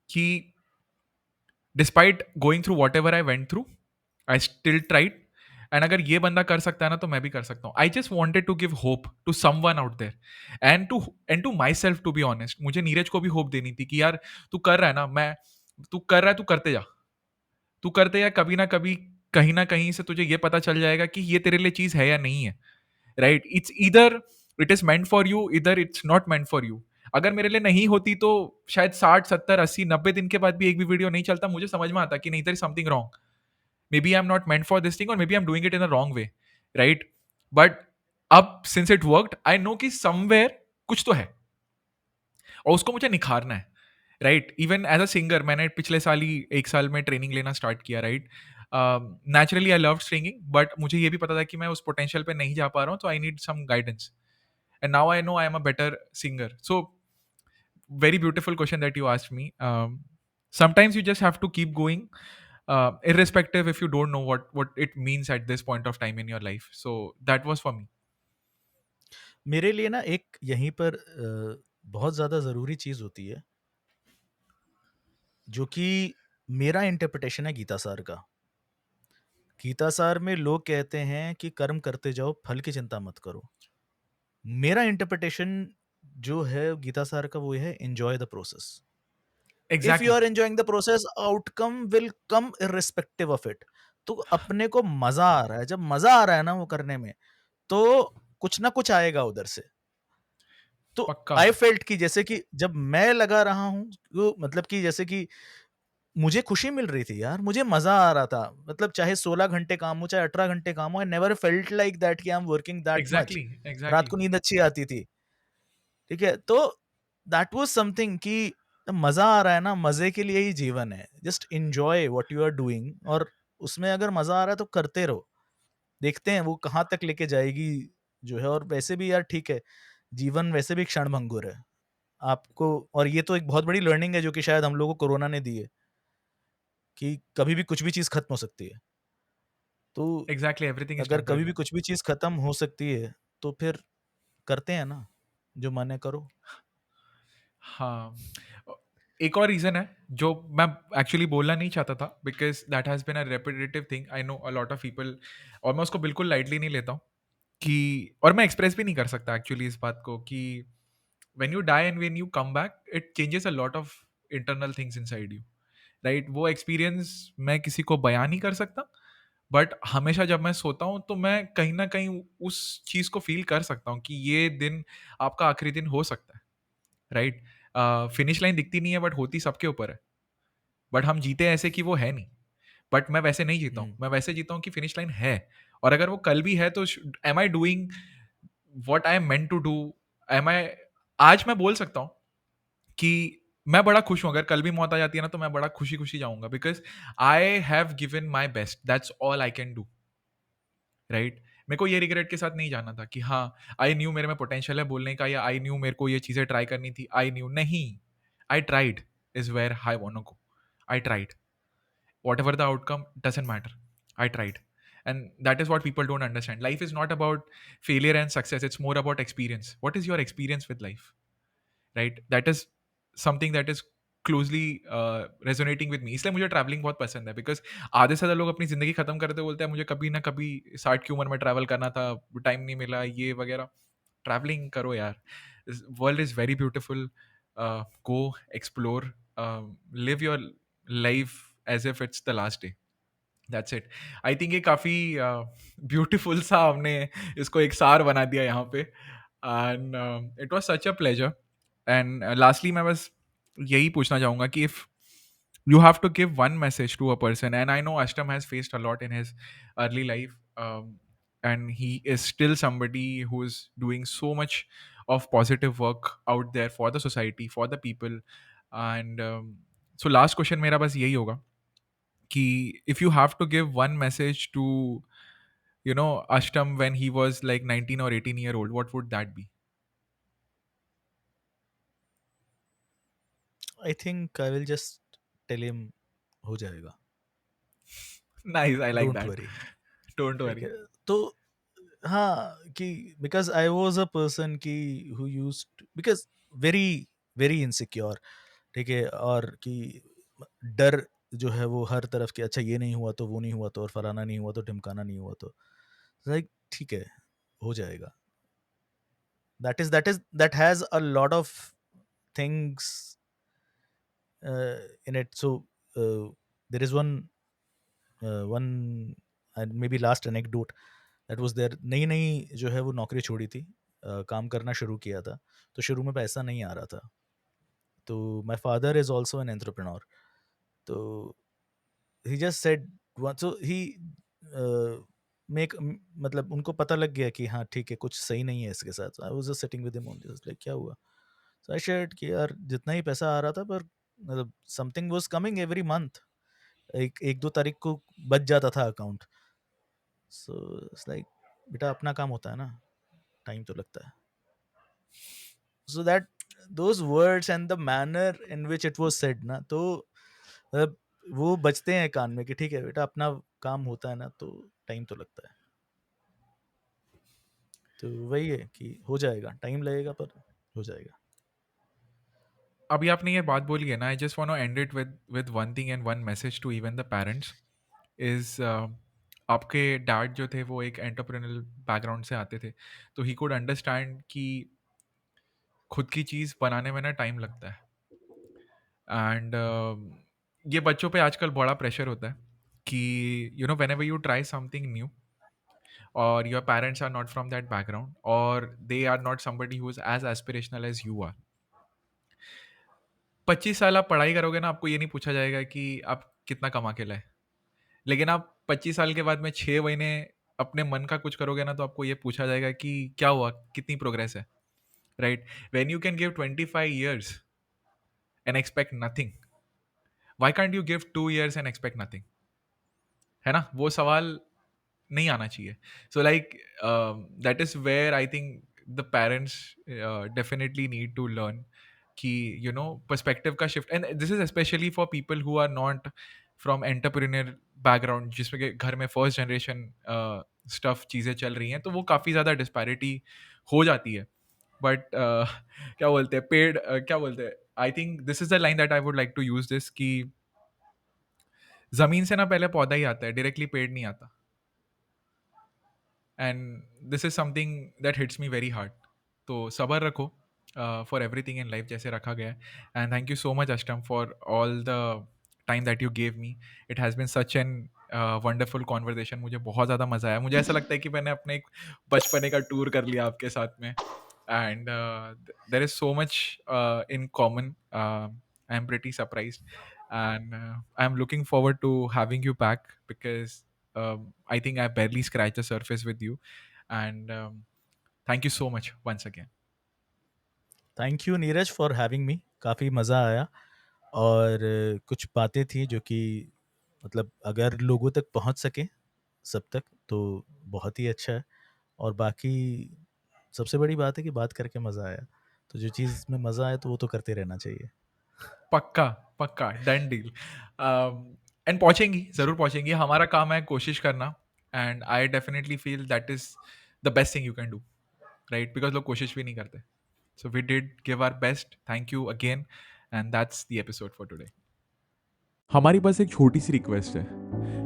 कि despite going through what ever I went through, I still tried, and अगर ये बंदा कर सकता है ना तो मैं भी कर सकता हूँ. I just wanted to give hope to someone out there and to myself, to be honest. मुझे नीरज को भी होप देनी थी कि यार तू कर रहा है ना, तू कर रहा है, तू करते जा, तू करते जा. कभी ना कभी कहीं ना कहीं से तुझे ये पता चल जाएगा कि ये तेरे लिए चीज है या नहीं है. Right? It's either it is meant for you, either it's not meant for you. अगर मेरे लिए नहीं होती तो शायद 60, 70, 80, 90 दिन के बाद भी एक भी वीडियो नहीं चलता. मुझे समझ में आता कि नहीं, there is something wrong. Maybe I'm not meant for this thing, or maybe I'm doing it in a wrong way, right? But अब since it worked, I know कि somewhere कुछ तो है और उसको मुझे निखारना है. Right? Even as a singer मैंने पिछले साल ही 1 साल में ट्रेनिंग लेना स्टार्ट किया. Right? Naturally I love singing, but मुझे ये भी पता था कि मैं उस पोटेंशियल पे नहीं जा पा रहा हूँ, तो I need some guidance. And now I know I am a better singer. So very beautiful question that you asked me. Sometimes you just have to keep going, irrespective if you don't know what it means at this point of time in your life. So that was for me. मेरे लिए ना एक यहीं पर बहुत ज़्यादा ज़रूरी चीज़ होती है, जो कि मेरा इंटरप्रिटेशन है गीता सार का। गीता सार में लोग कहते हैं कि कर्म करते जाओ, फल की चिंता मत करो। मेरा इंटरप्रिटेशन जो है गीता सार का वो है enjoy the process. If you Exactly. Are enjoying the process, outcome will come irrespective of it. तो अपने को मज़ा आ रहा है, जब मज़ा आ रहा है ना वो करने में, तो कुछ ना कुछ आएगा उधर से। तो पक्का. आई फेल्ट कि जैसे कि जब मैं लगा रहा हूँ, तो मतलब कि जैसे कि मुझे खुशी मिल रही थी यार, मुझे मज़ा आ रहा था। मतलब चाहे 16 घंटे काम हो, चाहे 18 घंटे काम हो, I never felt like that कि I am working that much. Exactly. रात Exactly. को नींद अच्छी आती थी, ठीक है? तो दैट वाज़ समथिंग कि मज़ा आ रहा है ना, मज़े के लिए ही जीवन है। Just enjoy what you are doing, और उसमें अगर मज़ा आ रहा है तो करते रहो। देखते हैं वो कहाँ तक लेके जाएगी जो है। और वैसे भी यार ठीक है, जीवन वैसे भी क्षणभंगुर है। आपको, और ये तो एक बहुत बड़ी लर्निंग है जो कि शायद हम लोगों को कोरोना ने दी है, कि कभी भी कुछ भी चीज़ खत्म हो सकती है। तो Exactly. Everything is अगर कभी भी temporary. कुछ भी चीज़ खत्म हो सकती है, तो फिर करते हैं ना, जो मन है करो। हाँ. एक और रीज़न है जो मैं एक्चुअली बोलना नहीं चाहता था, because that has been a repetitive thing. I know a lot of people, और मैं उसको बिल्कुल लाइटली नहीं लेता हूँ कि, और मैं एक्सप्रेस भी नहीं कर सकता एक्चुअली इस बात को कि when you die and when you come back, it changes a lot of internal things inside you. Right? वो एक्सपीरियंस मैं किसी को बयान नहीं कर सकता, बट हमेशा जब मैं सोता हूँ तो मैं कहीं ना कहीं उस चीज़ को फील कर सकता हूँ कि ये दिन आपका आखिरी दिन हो सकता है. राइट? फिनिश लाइन दिखती नहीं है, बट होती सबके ऊपर है. बट हम जीते ऐसे कि वो है नहीं. बट मैं वैसे नहीं जीता हूँ, हुँ। मैं वैसे जीता हूँ कि फिनिश लाइन है, और अगर वो कल भी है तो am I doing what I am meant to do. Am I, आज मैं बोल सकता हूँ कि मैं बड़ा खुश हूँ. अगर कल भी मौत आ जाती है ना तो मैं बड़ा खुशी खुशी जाऊंगा, because I have given my best. That's all I can do. Right? मेरे को ये रिग्रेट के साथ नहीं जाना था कि हाँ, आई न्यू मेरे में पोटेंशियल है बोलने का, या आई न्यू मेरे को ये चीज़ें ट्राई करनी थी. आई न्यू नहीं, I tried is where I want to go. I tried. Whatever the outcome doesn't matter. I tried. And that is what people don't understand. Life is not about failure and success, it's more about experience. What is your experience with life? Right? That is something that is closely resonating with me. इसलिए मुझे ट्रैवलिंग बहुत पसंद है, बिकॉज आधे से ज़्यादा लोग अपनी ज़िंदगी ख़त्म करते बोलते हैं मुझे कभी ना कभी 60 की उम्र में ट्रैवल करना था, टाइम नहीं मिला, ये वगैरह. ट्रैवलिंग करो यार. World is very beautiful. Go explore, live your life as if it's the last day. That's it. I think ये काफ़ी ब्यूटीफुल सा हमने इसको एक सार बना दिया यहाँ पे. And it was such a pleasure. And lastly मैं बस यही पूछना चाहूँगा कि if you have to give one message to a person, and I know Ashtam has faced a lot in his early life, and he is still somebody who is doing so much of positive work out there for the society, for the people. And so last question मेरा बस यही होगा कि if you have to give one message to, you know, Ashtam when he was like 19 or 18 year old, what would that be? I think I will just tell him, हो जाएगा, Nice, I like don't that. Worry. Don't ठीक worry. है? तो हाँ, कि because I was a person कि who used, because very, very insecure, ठीक है? और कि डर जो है वो हर तरफ के, अच्छा ये नहीं हुआ तो वो नहीं हुआ तो, और फलाना नहीं हुआ तो ढिमकाना नहीं हुआ तो, लाइक ठीक है, हो जाएगा. That has a lot of things in it. So there is one and maybe last anecdote that was there. नई नई जो है वो नौकरी छोड़ी थी, काम करना शुरू किया था, तो शुरू में पैसा नहीं आ रहा था. तो my father is also an entrepreneur. तो he just said so he uh, मतलब उनको पता लग गया कि हाँ ठीक है, कुछ सही नहीं है इसके साथ. I was just sitting with him only, just like क्या हुआ. So I shared कि यार जितना ही पैसा आ रहा था, पर मतलब something was coming every month. एक दो तारीख को बच जाता था अकाउंट. सो इट्स लाइक बेटा अपना काम होता है ना, टाइम तो लगता है. So that those words and the manner in which it was said ना, तो मतलब वो बजते हैं कान में कि ठीक है बेटा अपना काम होता है ना, तो टाइम तो लगता है. तो वही है कि हो जाएगा, टाइम लगेगा पर हो जाएगा. अभी आपने ये बात बोली है ना, I just want to end it with one thing and one message to even the parents is आपके डैड जो थे वो एक एंटरप्रेन्योरल बैकग्राउंड से आते थे, तो ही कुड अंडरस्टैंड कि खुद की चीज़ बनाने में ना टाइम लगता है. एंड ये बच्चों पे आजकल बड़ा प्रेशर होता है कि you know whenever you try something new और your parents are not from that background और they are not somebody who is as aspirational as you are. 25 साल आप पढ़ाई करोगे ना, आपको ये नहीं पूछा जाएगा कि आप कितना कमा के लाए. लेकिन आप 25 साल के बाद में 6 महीने अपने मन का कुछ करोगे ना, तो आपको ये पूछा जाएगा कि क्या हुआ, कितनी प्रोग्रेस है, right? When you can give 25 years and expect nothing, why can't you give 2 years and expect nothing? है ना, वो सवाल नहीं आना चाहिए. So like that is where I think the parents definitely need to learn कि यू नो पर्सपेक्टिव का shift. And this is specially for people who are not from entrepreneur background, जिसमें कि घर में फर्स्ट जनरेशन स्टफ चीज़ें चल रही हैं, तो वो काफ़ी ज़्यादा डिस्पैरिटी हो जाती है. बट क्या बोलते हैं, पेड क्या बोलते हैं, I think this is the line that I would like to use this कि ज़मीन से ना पहले पौधा ही आता है, डायरेक्टली पेड़ नहीं आता. And this is something that hits me very hard. तो सबर रखो फॉर एवरीथिंग इन लाइफ, जैसे रखा गया है. And thank you so much Ashtam for all the time that you gave me. It has been such an wonderful conversation. मुझे बहुत ज़्यादा मज़ा आया. मुझे ऐसा लगता है कि मैंने अपने एक बचपने का टूर कर लिया आपके साथ में. And there is so much in common. I am pretty surprised and I am looking forward to having you back because I think I barely scratched the surface with you. And thank you so much once again. Thank you Neeraj for having me, काफ़ी मज़ा आया. और कुछ बातें थी जो कि मतलब अगर लोगों तक पहुंच सके सब तक तो बहुत ही अच्छा है. और बाकी सबसे बड़ी बात है कि बात करके मज़ा आया, तो जो चीज़ में मज़ा आए तो वो तो करते रहना चाहिए. पक्का पक्का डन डील. एंड पहुंचेंगी, ज़रूर पहुंचेंगी. हमारा काम है कोशिश करना. And I definitely feel that is the best thing you can do, right? Because लोग कोशिश भी नहीं करते. So we did give our best. Thank you again. And that's the episode for today. हमारी बस एक छोटी सी रिक्वेस्ट है.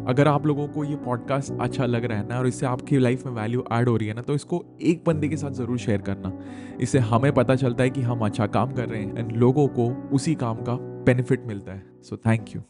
अगर आप लोगों को ये पॉडकास्ट अच्छा लग रहा है ना और इससे आपकी लाइफ में वैल्यू ऐड हो रही है ना, तो इसको एक बंदे के साथ ज़रूर शेयर करना. इससे हमें पता चलता है कि हम अच्छा काम कर रहे हैं एंड लोगों को उसी काम का बेनिफिट मिलता है. So thank you.